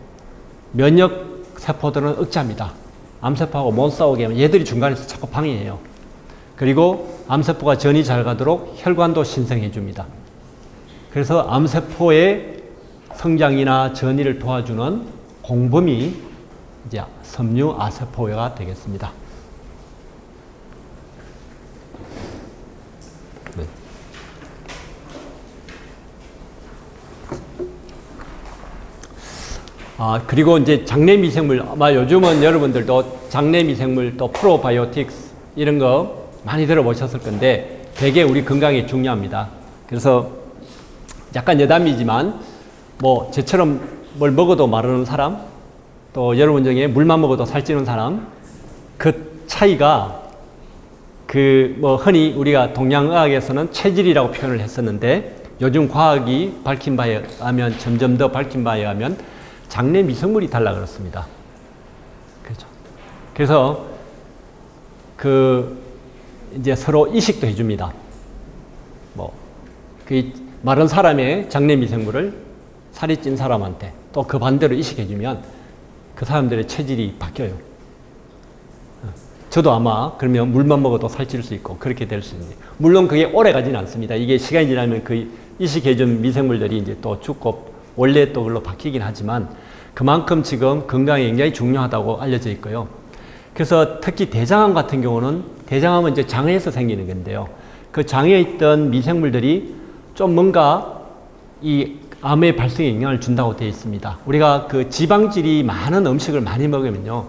면역 세포들은 억제합니다. 암세포하고 못 싸우게 하면 얘들이 중간에서 자꾸 방해해요. 그리고 암세포가 전이 잘 가도록 혈관도 신생해 줍니다. 그래서 암세포의 성장이나 전이를 도와주는 공범이 이제 섬유아세포가 되겠습니다. 네. 그리고 이제 장내 미생물, 아마 요즘은 여러분들도 장내 미생물 또 프로바이오틱스 이런 거 많이 들어보셨을 건데 되게 우리 건강에 중요합니다. 그래서 약간 여담이지만 뭐 저처럼 뭘 먹어도 마르는 사람, 또 여러분 중에 물만 먹어도 살찌는 사람, 그 차이가 뭐 흔히 우리가 동양의학에서는 체질이라고 표현을 했었는데, 요즘 과학이 밝힌 바에 의하면, 점점 더 밝힌 바에 의하면 장내 미생물이 달라 그렇습니다. 그렇죠. 그래서 이제 서로 이식도 해줍니다. 마른 사람의 장내 미생물을 살이 찐 사람한테 또 그 반대로 이식해주면 그 사람들의 체질이 바뀌어요. 저도 아마 그러면 물만 먹어도 살찔 수 있고 그렇게 될 수 있는데, 물론 그게 오래 가지는 않습니다. 이게 시간이 지나면 그 이식해준 미생물들이 이제 또 죽고 원래 또 그걸로 바뀌긴 하지만, 그만큼 지금 건강에 굉장히 중요하다고 알려져 있고요. 그래서 특히 대장암 같은 경우는, 대장암은 이제 장에서 생기는 건데요, 그 장에 있던 미생물들이 좀 뭔가 이 암의 발생에 영향을 준다고 되어 있습니다. 우리가 그 지방질이 많은 음식을 많이 먹으면요,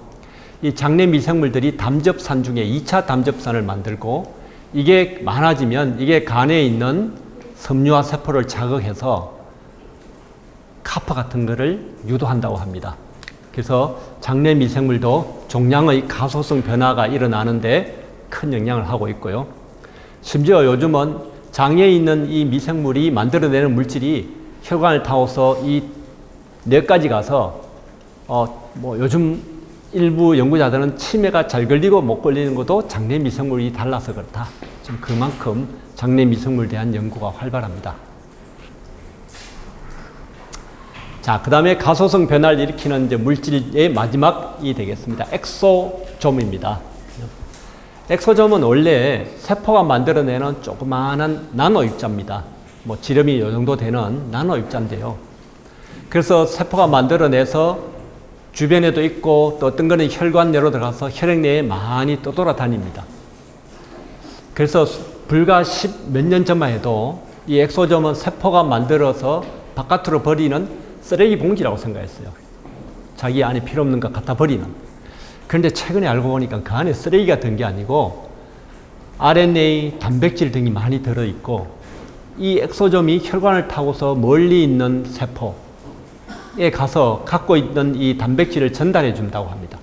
이 장내 미생물들이 담즙산 중에 2차 담즙산을 만들고, 이게 많아지면 이게 간에 있는 섬유화 세포를 자극해서 카프 같은 거를 유도한다고 합니다. 그래서 장내 미생물도 종양의 가소성 변화가 일어나는데 큰 영향을 하고 있고요. 심지어 요즘은 장에 있는 이 미생물이 만들어내는 물질이 혈관을 타고서 이 뇌까지 가서 요즘 일부 연구자들은 치매가 잘 걸리고 못 걸리는 것도 장내 미생물이 달라서 그렇다. 지금 그만큼 장내 미생물에 대한 연구가 활발합니다. 자, 그 다음에 가소성 변화를 일으키는 이제 물질의 마지막이 되겠습니다. 엑소좀입니다. 엑소좀은 원래 세포가 만들어내는 조그마한 나노 입자입니다. 지름이 이 정도 되는 나노 입자인데요. 그래서 세포가 만들어내서 주변에도 있고 또 어떤 거는 혈관 내로 들어가서 혈액 내에 많이 떠돌아다닙니다. 그래서 불과 10 몇 년 전만 해도 이 엑소좀은 세포가 만들어서 바깥으로 버리는 쓰레기 봉지라고 생각했어요. 자기 안에 필요 없는 것 갖다 버리는. 그런데 최근에 알고 보니까 그 안에 쓰레기가 든 게 아니고 RNA, 단백질 등이 많이 들어있고 이 엑소좀이 혈관을 타고서 멀리 있는 세포에 가서 갖고 있는 이 단백질을 전달해 준다고 합니다.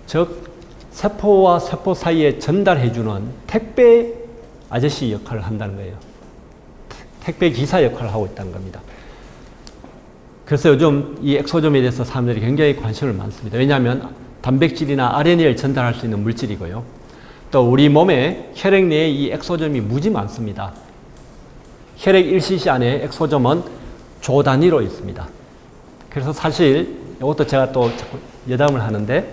즉 세포와 세포 사이에 전달해 주는 택배 아저씨 역할을 한다는 거예요. 택배 기사 역할을 하고 있다는 겁니다. 그래서 요즘 이 엑소좀에 대해서 사람들이 굉장히 관심을 많습니다. 왜냐하면 단백질이나 RNA를 전달할 수 있는 물질이고요. 또 우리 몸에 혈액 내에 이 엑소좀이 무지 많습니다. 혈액 1cc 안에 엑소좀은 조 단위로 있습니다. 그래서 사실 이것도 제가 또 자꾸 여담을 하는데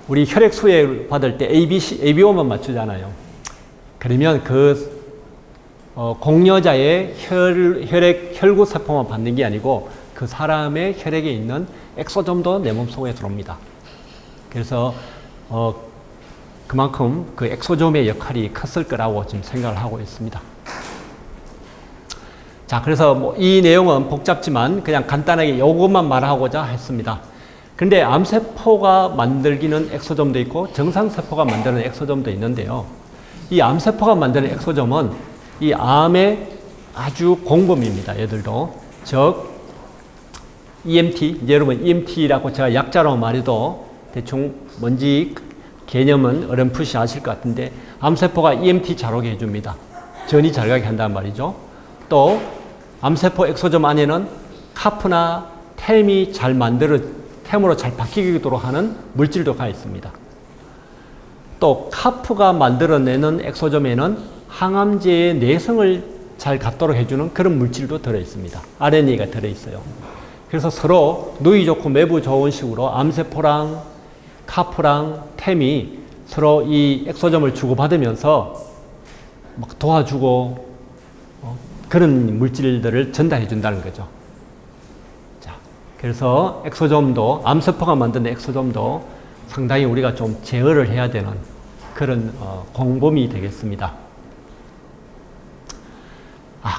우리 혈액 수액 받을 때 ABO만 맞추잖아요. 그러면 공여자의 혈구 세포만 받는 게 아니고 그 사람의 혈액에 있는 엑소좀도 내 몸속에 들어옵니다. 그래서 그만큼 그 엑소좀의 역할이 컸을 거라고 지금 생각을 하고 있습니다. 자, 그래서 이 내용은 복잡지만 그냥 간단하게 이것만 말하고자 했습니다. 근데 암세포가 만들기는 엑소좀도 있고 정상세포가 만드는 엑소좀도 있는데요. 이 암세포가 만드는 엑소좀은 이 암의 아주 공범입니다. 얘들도. 즉 EMT, 이제 여러분 EMT라고 제가 약자로 말해도 대충 뭔지 개념은 어렴풋이 아실 것 같은데 암세포가 EMT 잘 오게 해줍니다. 전이 잘 가게 한단 말이죠. 또 암세포 엑소좀 안에는 카프나 템이 템으로 잘 바뀌도록 하는 물질도 가 있습니다. 또 카프가 만들어내는 엑소좀에는 항암제의 내성을 잘 갖도록 해주는 그런 물질도 들어있습니다. RNA가 들어있어요. 그래서 서로 누이 좋고 매부 좋은 식으로 암세포랑 카프랑 템이 서로 이 엑소점을 주고받으면서 막 도와주고 그런 물질들을 전달해 준다는 거죠. 자, 그래서 엑소점도 암세포가 만드는 엑소점도 상당히 우리가 좀 제어를 해야 되는 그런 공범이 되겠습니다.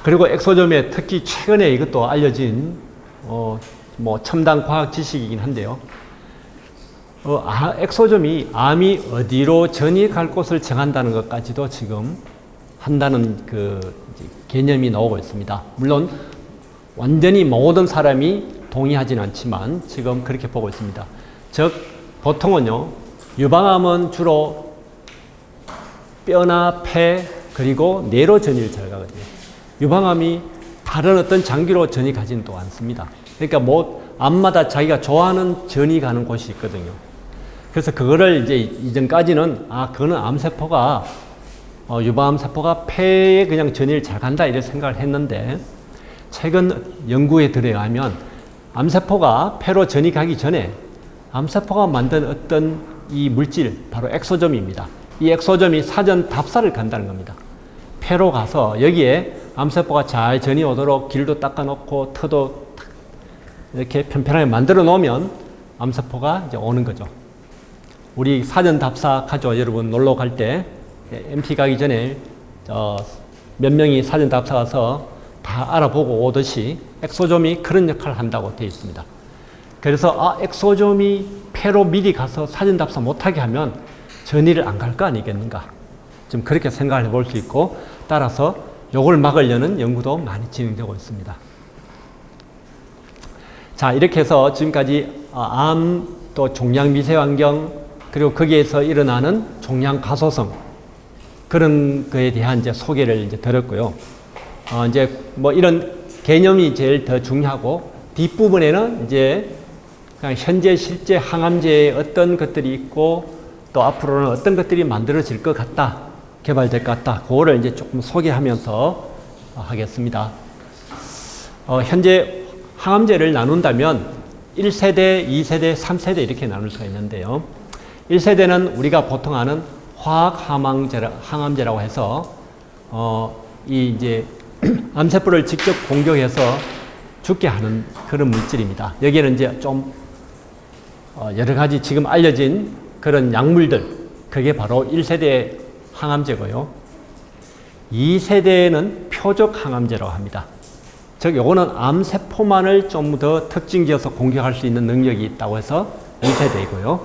그리고 엑소점에 특히 최근에 이것도 알려진 첨단 과학 지식이긴 한데요. 엑소점이 암이 어디로 전이갈 곳을 정한다는 것까지도 지금 한다는 개념이 나오고 있습니다. 물론 완전히 모든 사람이 동의하지는 않지만 지금 그렇게 보고 있습니다. 즉 보통은요, 유방암은 주로 뼈나 폐 그리고 뇌로 전이를 잘 가거든요. 유방암이 다른 어떤 장기로 전이 가지는 또 않습니다. 그러니까 암마다 자기가 좋아하는 전이 가는 곳이 있거든요. 그래서 그거를 이제 이전까지는 그거는 암세포가 유방암세포가 폐에 그냥 전이를 잘 간다 이렇게 생각을 했는데 최근 연구에 들어가면 암세포가 폐로 전이 가기 전에 암세포가 만든 어떤 이 물질 바로 엑소점입니다. 이 엑소점이 사전 답사를 간다는 겁니다. 폐로 가서 여기에 암세포가 잘 전이 오도록 길도 닦아놓고 터도 이렇게 편편하게 만들어 놓으면 암세포가 이제 오는 거죠. 우리 사전 답사 가죠. 여러분 놀러 갈 때 MT 가기 전에 몇 명이 사전 답사 가서 다 알아보고 오듯이 엑소점이 그런 역할을 한다고 되어 있습니다. 그래서 엑소점이 폐로 미리 가서 사전 답사 못하게 하면 전이를 안 갈 거 아니겠는가. 좀 그렇게 생각을 해볼 수 있고 따라서 요걸 막으려는 연구도 많이 진행되고 있습니다. 자, 이렇게 해서 지금까지 암, 또 종양 미세 환경, 그리고 거기에서 일어나는 종양 가소성, 그런 거에 대한 이제 소개를 이제 들었고요. 이제 뭐 이런 개념이 제일 더 중요하고 뒷부분에는 이제 그냥 현재 실제 항암제에 어떤 것들이 있고 또 앞으로는 어떤 것들이 만들어질 것 같다, 개발될 것 같다. 그거를 이제 조금 소개하면서 하겠습니다. 현재 항암제를 나눈다면 1세대, 2세대, 3세대 이렇게 나눌 수가 있는데요. 1세대는 우리가 보통 아는 화학 항암제라고 해서 이 이제 암세포를 직접 공격해서 죽게 하는 그런 물질입니다. 여기에는 이제 좀 여러 가지 지금 알려진 그런 약물들, 그게 바로 1세대 항암제고요. 2세대는 표적 항암제라고 합니다. 즉, 요거는 암세포만을 좀 더 특징지어서 공격할 수 있는 능력이 있다고 해서 2세대이고요.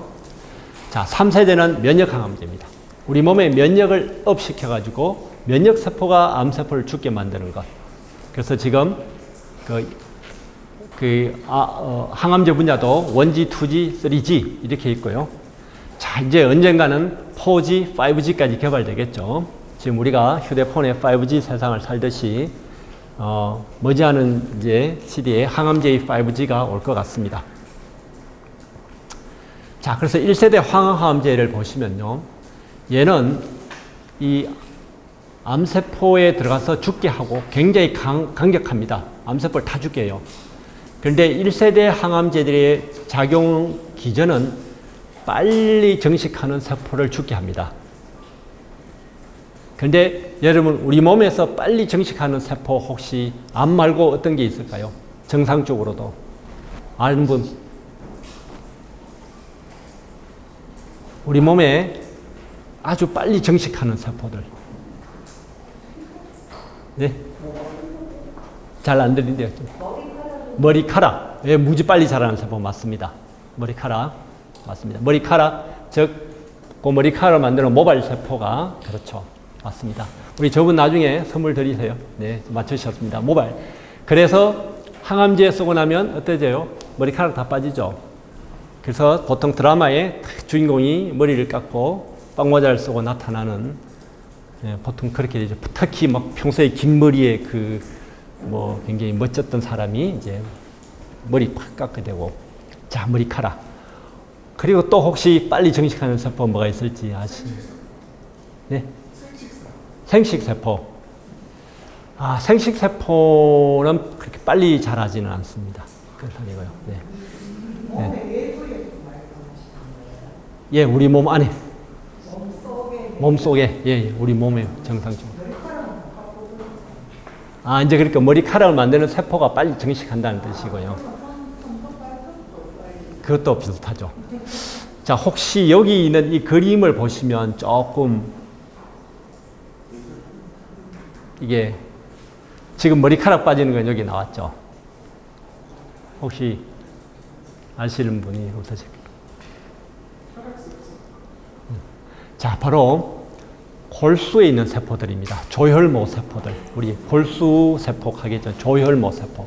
자, 3세대는 면역 항암제입니다. 우리 몸의 면역을 업시켜가지고 면역세포가 암세포를 죽게 만드는 것. 그래서 지금 항암제 분야도 1G, 2G, 3G 이렇게 있고요. 자, 이제 언젠가는 4G, 5G까지 개발되겠죠. 지금 우리가 휴대폰에 5G 세상을 살듯이 머지않은 이제 시대에 항암제의 5G가 올 것 같습니다. 자, 그래서 1세대 항암제를 보시면요. 얘는 이 암세포에 들어가서 죽게 하고 굉장히 강력합니다. 암세포를 다 죽게 해요. 그런데 1세대 항암제들의 작용 기전은 빨리 정식하는 세포를 죽게 합니다. 그런데 여러분, 우리 몸에서 빨리 정식하는 세포 혹시 암 말고 어떤 게 있을까요? 정상적으로도 아는 분? 우리 몸에 아주 빨리 정식하는 세포들. 네? 잘 안 들린대요. 머리카락. 예, 무지 빨리 자라는 세포 맞습니다. 머리카락. 맞습니다. 머리카락, 즉, 그 머리카락을 만드는 모발 세포가, 그렇죠. 맞습니다. 우리 저분 나중에 선물 드리세요. 네, 맞추셨습니다. 모발. 그래서 항암제 쓰고 나면 어떠세요? 머리카락 다 빠지죠. 그래서 보통 드라마에 주인공이 머리를 깎고 빵모자를 쓰고 나타나는, 예, 보통 그렇게 되죠. 특히 막 평소에 긴 머리에 굉장히 멋졌던 사람이 이제 머리 팍 깎게 되고. 자, 머리카락. 그리고 또 혹시 빨리 정식하는 세포 뭐가 있을지 아시나요? 네? 생식세포. 생식세포는 그렇게 빨리 자라지는 않습니다. 그건 아니고요. 네. 네. 예, 우리 몸 안에. 몸 속에. 예, 우리 몸에 정상적으로. 이제 그러니까 머리카락을 만드는 세포가 빨리 정식한다는 뜻이고요. 그것도 비슷하죠. 자, 혹시 여기 있는 이 그림을 보시면 조금 이게 지금 머리카락 빠지는 건 여기 나왔죠. 혹시 아시는 분이 없으실까요? 자, 바로 골수에 있는 세포들입니다. 조혈모 세포들. 우리 골수 세포 하겠죠. 조혈모 세포.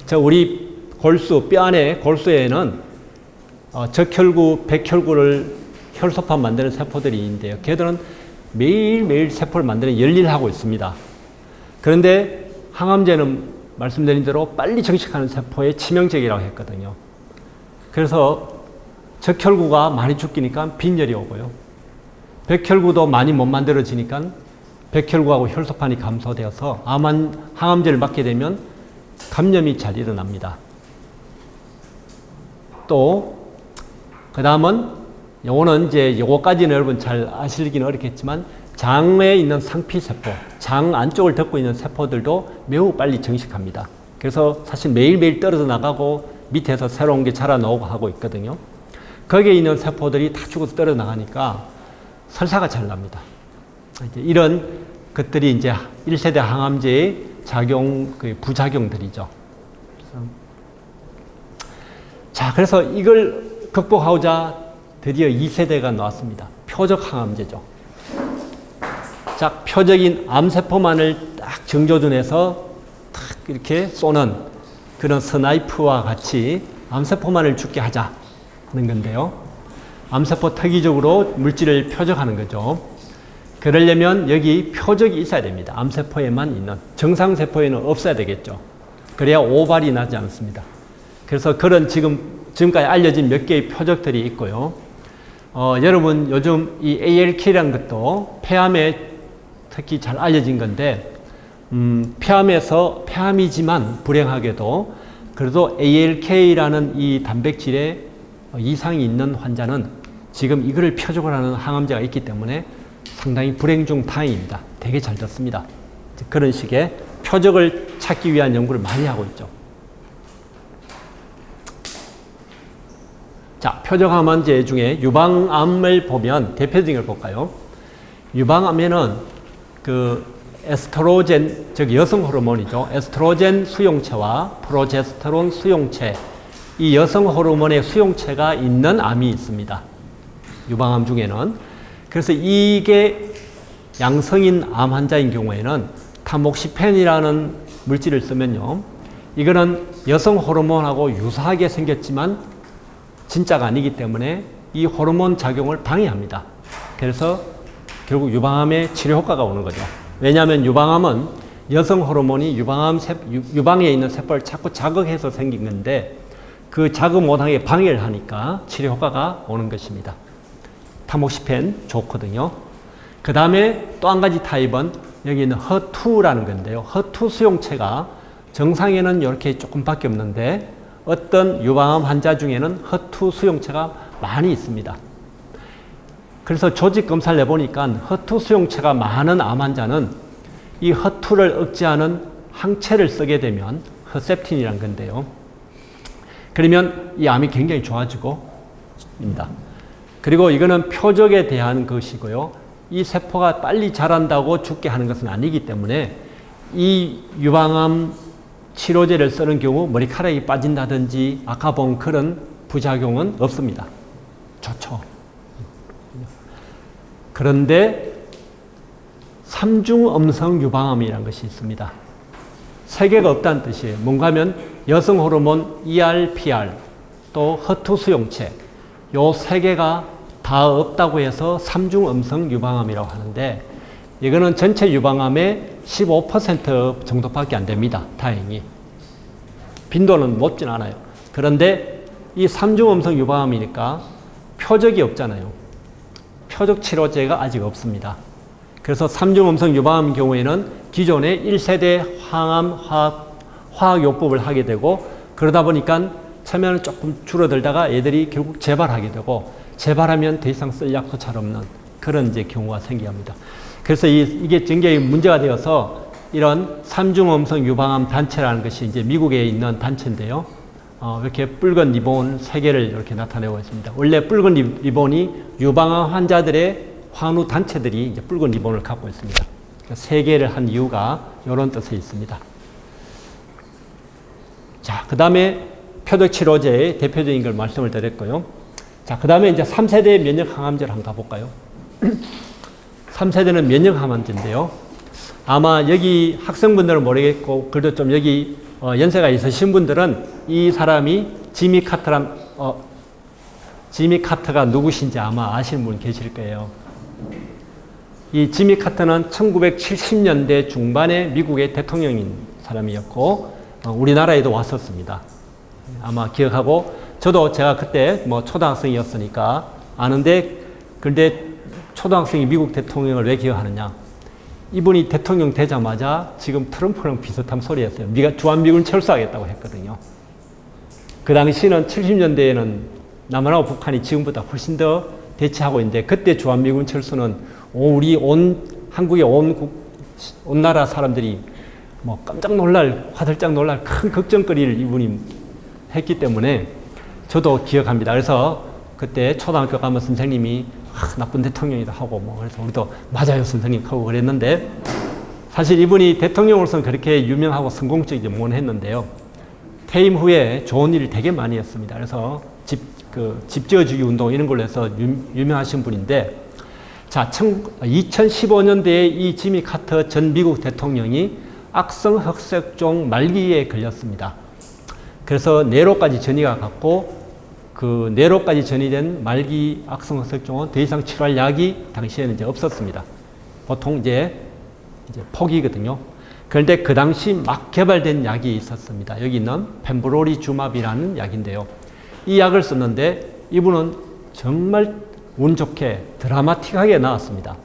자, 우리 골수, 뼈 안에 골수에는 적혈구, 백혈구를 혈소판 만드는 세포들이 있는데요. 걔들은 매일매일 세포를 만드는 열일을 하고 있습니다. 그런데 항암제는 말씀드린 대로 빨리 정식하는 세포에 치명적이라고 했거든요. 그래서 적혈구가 많이 죽기니까 빈혈이 오고요. 백혈구도 많이 못 만들어지니까 백혈구하고 혈소판이 감소되어서 항암제를 맞게 되면 감염이 잘 일어납니다. 또 그 다음은 요거는 이제 요거까지는 여러분 잘 아시기는 어렵겠지만 장에 있는 상피세포, 장 안쪽을 덮고 있는 세포들도 매우 빨리 정식합니다. 그래서 사실 매일매일 떨어져 나가고 밑에서 새로운 게 자라나오고 하고 있거든요. 거기에 있는 세포들이 다 죽어서 떨어져 나가니까 설사가 잘 납니다. 이제 이런 것들이 이제 1세대 항암제의 부작용들이죠. 그래서 이걸 극복하고자 드디어 2세대가 나왔습니다. 표적 항암제죠. 자, 표적인 암세포만을 딱 정조준해서 딱 이렇게 쏘는 그런 스나이프와 같이 암세포만을 죽게 하자는 건데요. 암세포 특이적으로 물질을 표적하는 거죠. 그러려면 여기 표적이 있어야 됩니다. 암세포에만 있는. 정상세포에는 없어야 되겠죠. 그래야 오발이 나지 않습니다. 그래서 그런 지금까지 알려진 몇 개의 표적들이 있고요. 여러분 요즘 이 ALK라는 것도 폐암에 특히 잘 알려진 건데 폐암이지만 불행하게도 그래도 ALK라는 이 단백질에 이상이 있는 환자는 지금 이거를 표적으로 하는 항암제가 있기 때문에 상당히 불행 중 다행입니다. 되게 잘 됐습니다. 그런 식의 표적을 찾기 위한 연구를 많이 하고 있죠. 자, 표적 항암제 중에 유방암을 보면 대표적인 걸 볼까요? 유방암에는 그 에스트로겐, 즉 여성 호르몬이죠. 에스트로겐 수용체와 프로제스테론 수용체, 이 여성 호르몬의 수용체가 있는 암이 있습니다. 유방암 중에는. 그래서 이게 양성인 암 환자인 경우에는 타목시펜이라는 물질을 쓰면요. 이거는 여성 호르몬하고 유사하게 생겼지만 진짜가 아니기 때문에 이 호르몬 작용을 방해합니다. 그래서 결국 유방암의 치료 효과가 오는 거죠. 왜냐하면 유방암은 여성 호르몬이 유방에 있는 세포를 자꾸 자극해서 생긴 건데 그 자극 못하게 방해를 하니까 치료 효과가 오는 것입니다. 타목시펜 좋거든요. 그 다음에 또 한 가지 타입은 여기 있는 HER2라는 건데요. HER2 수용체가 정상에는 이렇게 조금밖에 없는데 어떤 유방암 환자 중에는 HER2 수용체가 많이 있습니다. 그래서 조직 검사를 해보니까 HER2 수용체가 많은 암 환자는 이 HER2를 억제하는 항체를 쓰게 되면 허셉틴이라는 건데요. 그러면 이 암이 굉장히 좋아지고 입니다. 그리고 이거는 표적에 대한 것이고요. 이 세포가 빨리 자란다고 죽게 하는 것은 아니기 때문에 이 유방암 치료제를 쓰는 경우 머리카락이 빠진다든지 아까 본 그런 부작용은 없습니다. 좋죠. 그런데 삼중엄성 유방암이라는 것이 있습니다. 세 개가 없다는 뜻이에요. 뭔가 하면 여성 호르몬 ER/PR 또 HER2 수용체 요 세 개가 다 없다고 해서 삼중엄성 유방암이라고 하는데 이거는 전체 유방암의 15% 정도밖에 안 됩니다. 다행히. 빈도는 높진 않아요. 그런데 이 삼중엄성 유방암이니까 표적이 없잖아요. 표적 치료제가 아직 없습니다. 그래서 삼중엄성 유방암 경우에는 기존의 1세대 항암 화학요법을 하게 되고 그러다 보니까 처음에는 조금 줄어들다가 애들이 결국 재발하게 되고 재발하면 더 이상 쓸 약도 잘 없는 그런 이제 경우가 생깁니다. 그래서 이게 굉장히 문제가 되어서 이런 삼중엄성 유방암 단체라는 것이 이제 미국에 있는 단체인데요. 이렇게 붉은 리본 3개를 이렇게 나타내고 있습니다. 원래 붉은 리본이 유방암 환자들의 환우 단체들이 이제 붉은 리본을 갖고 있습니다. 3개를 한 이유가 이런 뜻에 있습니다. 자, 그 다음에 표적 치료제의 대표적인 걸 말씀을 드렸고요. 자, 그 다음에 이제 3세대 면역 항암제를 한번 가볼까요? 3세대는 면역 항암제인데요. 아마 여기 학생분들은 모르겠고, 그래도 좀 여기 연세가 있으신 분들은 이 사람이 지미 카터가 누구신지 아마 아시는 분 계실 거예요. 이 지미 카터는 1970년대 중반에 미국의 대통령인 사람이었고, 우리나라에도 왔었습니다. 아마 기억하고, 저도 제가 그때 뭐 초등학생이었으니까 아는데, 근데 초등학생이 미국 대통령을 왜 기억하느냐? 이분이 대통령 되자마자 지금 트럼프랑 비슷한 소리 했어요. 주한미군 철수하겠다고 했거든요. 그 당시는 70년대에는 남한하고 북한이 지금보다 훨씬 더 대치하고 있는데 그때 주한미군 철수는 한국의 온 나라 사람들이 뭐 깜짝 놀랄, 화들짝 놀랄 큰 걱정거리를 이분이 했기 때문에 저도 기억합니다. 그래서 그때 초등학교 가면 선생님이 나쁜 대통령이다 하고 그래서 우리도 맞아요 선생님 하고 그랬는데 사실 이분이 대통령으로서는 그렇게 유명하고 성공적이지 못했는데요. 퇴임 후에 좋은 일을 되게 많이 했습니다. 그래서 집 지어주기 운동 이런 걸로 해서 유명하신 분인데 자, 2015년대에 이 지미 카터 전 미국 대통령이 악성 흑색종 말기에 걸렸습니다. 그래서 뇌로까지 전이가 갔고 그 뇌로까지 전이된 말기 악성 흑색종은 더 이상 치료할 약이 당시에는 이제 없었습니다. 보통 이제 포기거든요. 그런데 그 당시 막 개발된 약이 있었습니다. 여기 있는 펜브로리주맙이라는 약인데요. 이 약을 썼는데 이분은 정말 운 좋게 드라마틱하게 나왔습니다.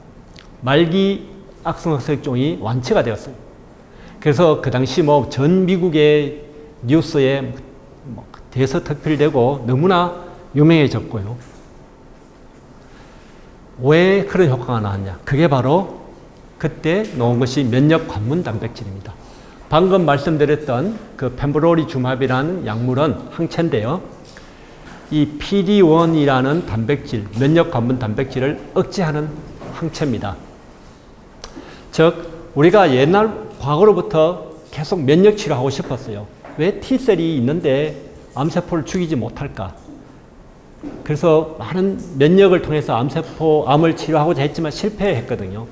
말기 악성흑색종이 완치가 되었어요. 그래서 그 당시 뭐 전 미국의 뉴스에 대서특필되고 너무나 유명해졌고요. 왜 그런 효과가 나왔냐? 그게 바로 그때 나온 것이 면역 관문 단백질입니다. 방금 말씀드렸던 그 펜브로리주맙이라는 약물은 항체인데요. 이 PD-1이라는 단백질, 면역 관문 단백질을 억제하는 항체입니다. 즉, 우리가 옛날 과거로부터 계속 면역 치료하고 싶었어요. 왜 T셀이 있는데 암세포를 죽이지 못할까? 그래서 많은 면역을 통해서 암을 치료하고자 했지만 실패했거든요.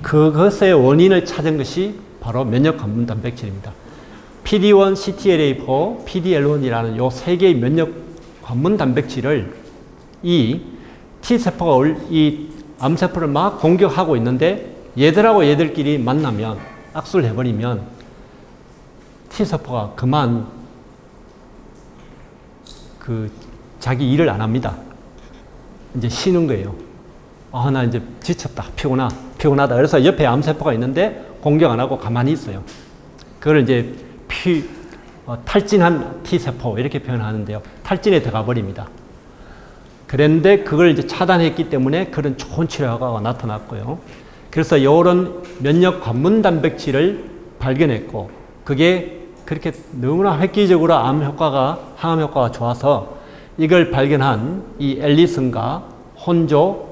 그것의 원인을 찾은 것이 바로 면역 관문 단백질입니다. PD-1, CTLA4, PD-L1이라는 요 세 개의 면역 관문 단백질을 이 T세포가 이 암세포를 막 공격하고 있는데 얘들하고 얘들끼리 만나면 악수를 해버리면 T세포가 그만 자기 일을 안 합니다. 이제 쉬는 거예요. 나 이제 지쳤다. 피곤하다. 그래서 옆에 암세포가 있는데 공격 안 하고 가만히 있어요. 그걸 이제 탈진한 T세포 이렇게 표현하는데요. 탈진에 들어가 버립니다. 그런데 그걸 이제 차단했기 때문에 그런 좋은 치료가 나타났고요. 그래서 이런 면역 관문 단백질을 발견했고 그게 그렇게 너무나 획기적으로 항암 효과가 좋아서 이걸 발견한 이 앨리슨과 혼조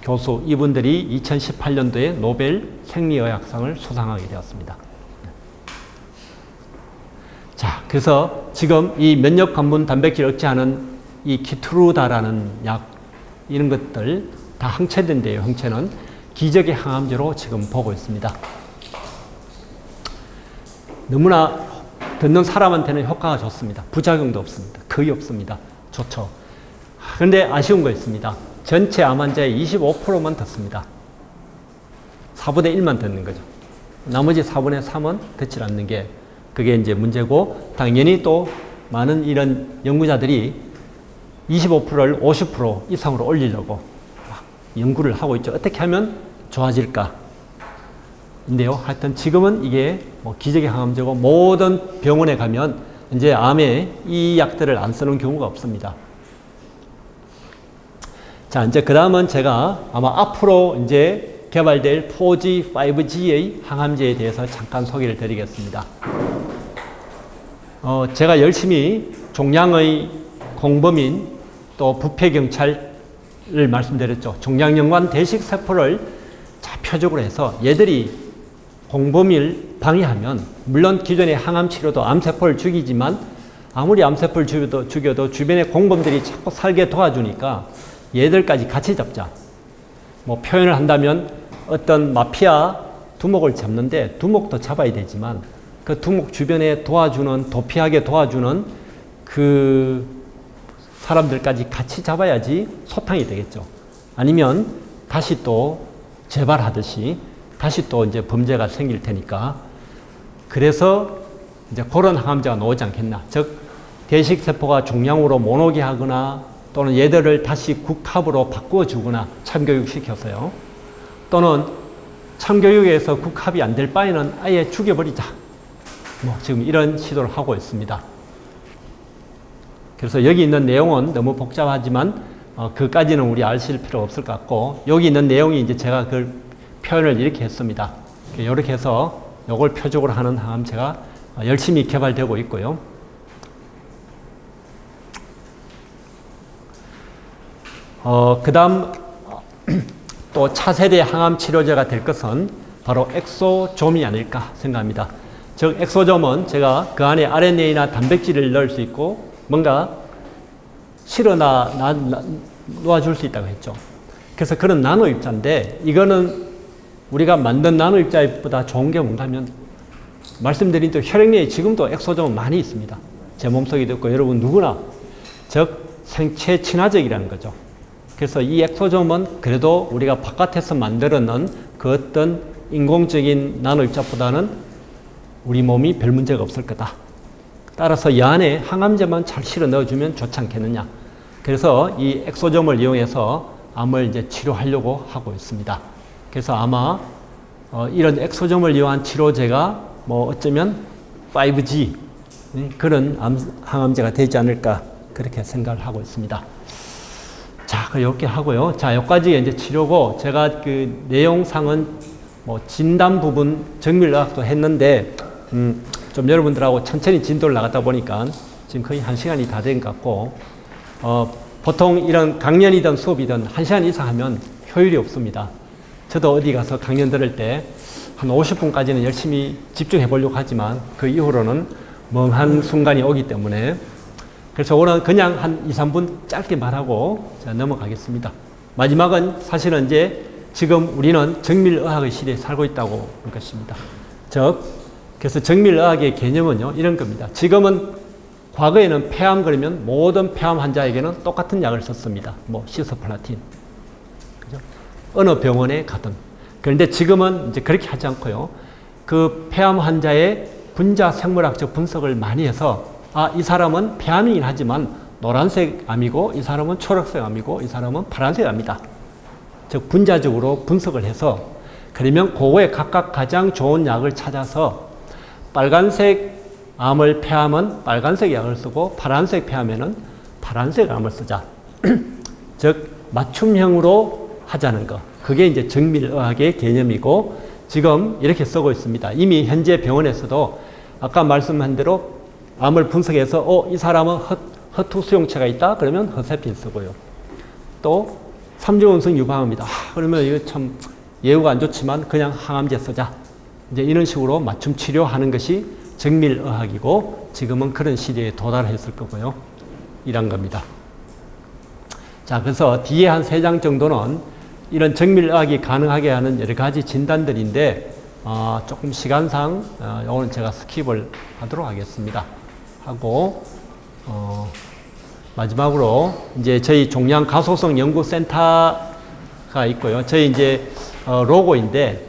교수 이분들이 2018년도에 노벨 생리의학상을 수상하게 되었습니다. 자, 그래서 지금 이 면역 관문 단백질 억제하는 이 키트루다라는 약 이런 것들 다 항체인데요. 항체는 기적의 항암제로 지금 보고 있습니다. 너무나 듣는 사람한테는 효과가 좋습니다. 부작용도 없습니다. 거의 없습니다. 좋죠. 그런데 아쉬운 거 있습니다. 전체 암 환자의 25%만 듣습니다. 4분의 1만 듣는 거죠. 나머지 4분의 3은 듣지 않는 게 그게 이제 문제고 당연히 또 많은 이런 연구자들이 25%를 50% 이상으로 올리려고 막 연구를 하고 있죠. 어떻게 하면 좋아질까? 인데요. 하여튼 지금은 이게 뭐 기적의 항암제고 모든 병원에 가면 이제 암에 이 약들을 안 쓰는 경우가 없습니다. 자, 이제 그 다음은 제가 아마 앞으로 이제 개발될 4G, 5G의 항암제에 대해서 잠깐 소개를 드리겠습니다. 제가 열심히 종양의 공범인 또 부패경찰을 말씀드렸죠. 종양연관 대식세포를 표적으로 해서 얘들이 공범을 방해하면 물론 기존의 항암치료도 암세포를 죽이지만 아무리 암세포를 죽여도 주변의 공범들이 자꾸 살게 도와주니까 얘들까지 같이 잡자. 뭐 표현을 한다면 어떤 마피아 두목을 잡는데 두목도 잡아야 되지만 그 두목 주변에 도피하게 도와주는 그 사람들까지 같이 잡아야지 소탕이 되겠죠. 아니면 다시 또 재발하듯이 다시 또 이제 범죄가 생길 테니까 그래서 이제 그런 항암제가 나오지 않겠나. 즉 대식세포가 종양으로 못 오게 하거나 또는 얘들을 다시 국합으로 바꾸어 주거나 참교육시켜서요. 또는 참교육에서 국합이 안 될 바에는 아예 죽여버리자. 뭐 지금 이런 시도를 하고 있습니다. 그래서 여기 있는 내용은 너무 복잡하지만 그까지는 우리 아실 필요 없을 것 같고 여기 있는 내용이 이제 제가 그 표현을 이렇게 했습니다. 이렇게 해서 이걸 표적으로 하는 항암제가 열심히 개발되고 있고요. 그 다음 또 차세대 항암 치료제가 될 것은 바로 엑소좀이 아닐까 생각합니다. 즉 엑소좀은 제가 그 안에 RNA나 단백질을 넣을 수 있고 뭔가 실어 놓아줄 수 있다고 했죠. 그래서 그런 나노 입자인데 이거는 우리가 만든 나노 입자보다 좋은 게 뭔가면 말씀드린 또 혈액내에 지금도 엑소좀은 많이 있습니다. 제 몸속에도 있고 여러분 누구나 즉 생체 친화적이라는 거죠. 그래서 이 엑소점은 그래도 우리가 바깥에서 만들어 놓은 그 어떤 인공적인 나노 입자보다는 우리 몸이 별 문제가 없을 거다. 따라서 이 안에 항암제만 잘 실어 넣어주면 좋지 않겠느냐. 그래서 이 엑소점을 이용해서 암을 이제 치료하려고 하고 있습니다. 그래서 아마 이런 엑소점을 이용한 치료제가 뭐 어쩌면 5G 그런 항암제가 되지 않을까 그렇게 생각을 하고 있습니다. 자, 이렇게 하고요. 자, 여기까지 이제 치료고 제가 그 내용상은 뭐 진단 부분 정밀의학도 했는데 좀 여러분들하고 천천히 진도를 나갔다 보니까 지금 거의 1시간이 다 된 것 같고 보통 이런 강연이든 수업이든 1시간 이상 하면 효율이 없습니다. 저도 어디 가서 강연 들을 때 한 50분까지는 열심히 집중해 보려고 하지만 그 이후로는 멍한 순간이 오기 때문에 그래서 오늘 그냥 한 2, 3분 짧게 말하고 자, 넘어가겠습니다. 마지막은 사실은 이제 지금 우리는 정밀의학의 시대에 살고 있다고 볼 것입니다. 그래서 정밀의학의 개념은요, 이런 겁니다. 지금은 과거에는 폐암 그러면 모든 폐암 환자에게는 똑같은 약을 썼습니다. 뭐 시스플라틴. 그죠? 어느 병원에 가든. 그런데 지금은 이제 그렇게 하지 않고요. 그 폐암 환자의 분자 생물학적 분석을 많이 해서 이 사람은 폐암이긴 하지만 노란색 암이고 이 사람은 초록색 암이고 이 사람은 파란색 암이다. 즉 분자적으로 분석을 해서 그러면 그거에 각각 가장 좋은 약을 찾아서 빨간색 암을 폐암은 빨간색 약을 쓰고 파란색 폐암에는 파란색 암을 쓰자. 즉 맞춤형으로 하자는 거. 그게 이제 정밀의학의 개념이고 지금 이렇게 쓰고 있습니다. 이미 현재 병원에서도 아까 말씀한 대로 암을 분석해서 이 사람은 허투 수용체가 있다? 그러면 허세핀 쓰고요. 또 3중원성 유방암이다. 그러면 이거 참 예후가 안 좋지만 그냥 항암제 쓰자. 이제 이런 식으로 맞춤 치료하는 것이 정밀의학이고 지금은 그런 시대에 도달했을 거고요. 이런 겁니다. 자, 그래서 뒤에 한 3장 정도는 이런 정밀의학이 가능하게 하는 여러 가지 진단들인데 조금 시간상 오늘 제가 스킵을 하도록 하겠습니다. 하고 마지막으로 이제 저희 종양 가소성 연구센터가 있고요. 저희 이제 로고인데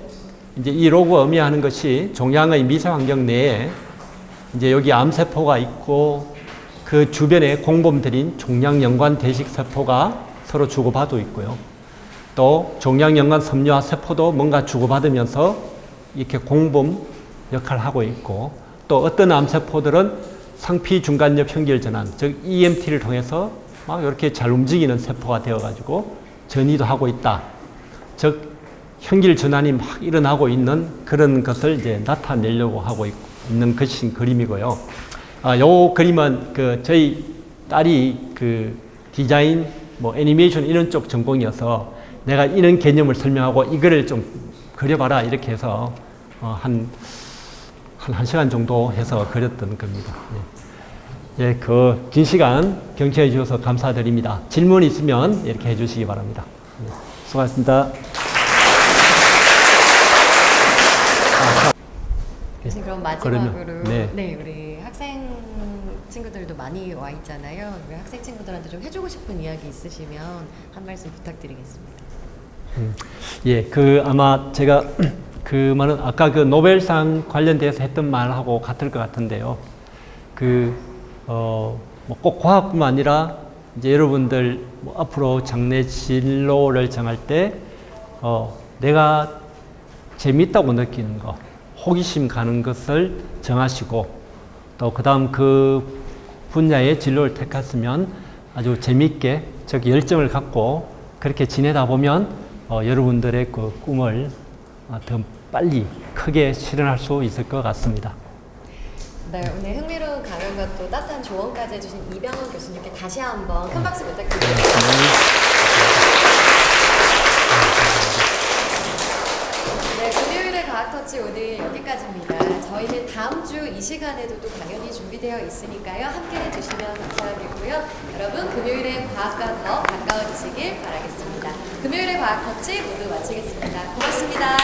이제 이 로고 의미하는 것이 종양의 미세 환경 내에 이제 여기 암세포가 있고 그 주변에 공범들인 종양 연관 대식 세포가 서로 주고받고 있고요. 또 종양 연관 섬유화 세포도 뭔가 주고받으면서 이렇게 공범 역할을 하고 있고 또 어떤 암세포들은 상피 중간엽 현결 전환, 즉 EMT를 통해서 막 이렇게 잘 움직이는 세포가 되어가지고 전이도 하고 있다. 즉 현길 전환이 막 일어나고 있는 그런 것을 이제 나타내려고 하고 있는 것인 그림이고요. 요 그림은 저희 딸이 디자인, 뭐 애니메이션 이런 쪽 전공이어서 내가 이런 개념을 설명하고 이거를 좀 그려봐라 이렇게 해서 한 1시간 정도 해서 그렸던 겁니다. 예, 긴 시간 경청해 주셔서 감사드립니다. 질문 있으면 이렇게 해주시기 바랍니다. 수고하셨습니다. 교수님 그럼 마지막으로 네. 우리 학생 친구들도 많이 와 있잖아요. 우리 학생 친구들한테 좀 해주고 싶은 이야기 있으시면 한 말씀 부탁드리겠습니다. 예, 아마 제가 그 말은 아까 노벨상 관련돼서 했던 말하고 같을 것 같은데요. 뭐 꼭 과학뿐만 아니라 이제 여러분들 뭐 앞으로 장래 진로를 정할 때 내가 재밌다고 느끼는 거, 호기심 가는 것을 정하시고 또 그다음 그 분야의 진로를 택했으면 아주 재밌게 즉 열정을 갖고 그렇게 지내다 보면 여러분들의 그 꿈을 더 빨리 크게 실현할 수 있을 것 같습니다. 네, 오늘 흥미로운 강연과 또 따뜻한 조언까지 해주신 이병헌 교수님께 다시 한번 큰 박수 부탁드립니다. 네, 금요일의 과학터치 오늘 여기까지입니다. 저희는 다음 주 이 시간에도 또 강연이 준비되어 있으니까요. 함께해 주시면 감사하겠고요. 여러분 금요일의 과학과 더 가까워지시길 바라겠습니다. 금요일의 과학터치 모두 마치겠습니다. 고맙습니다.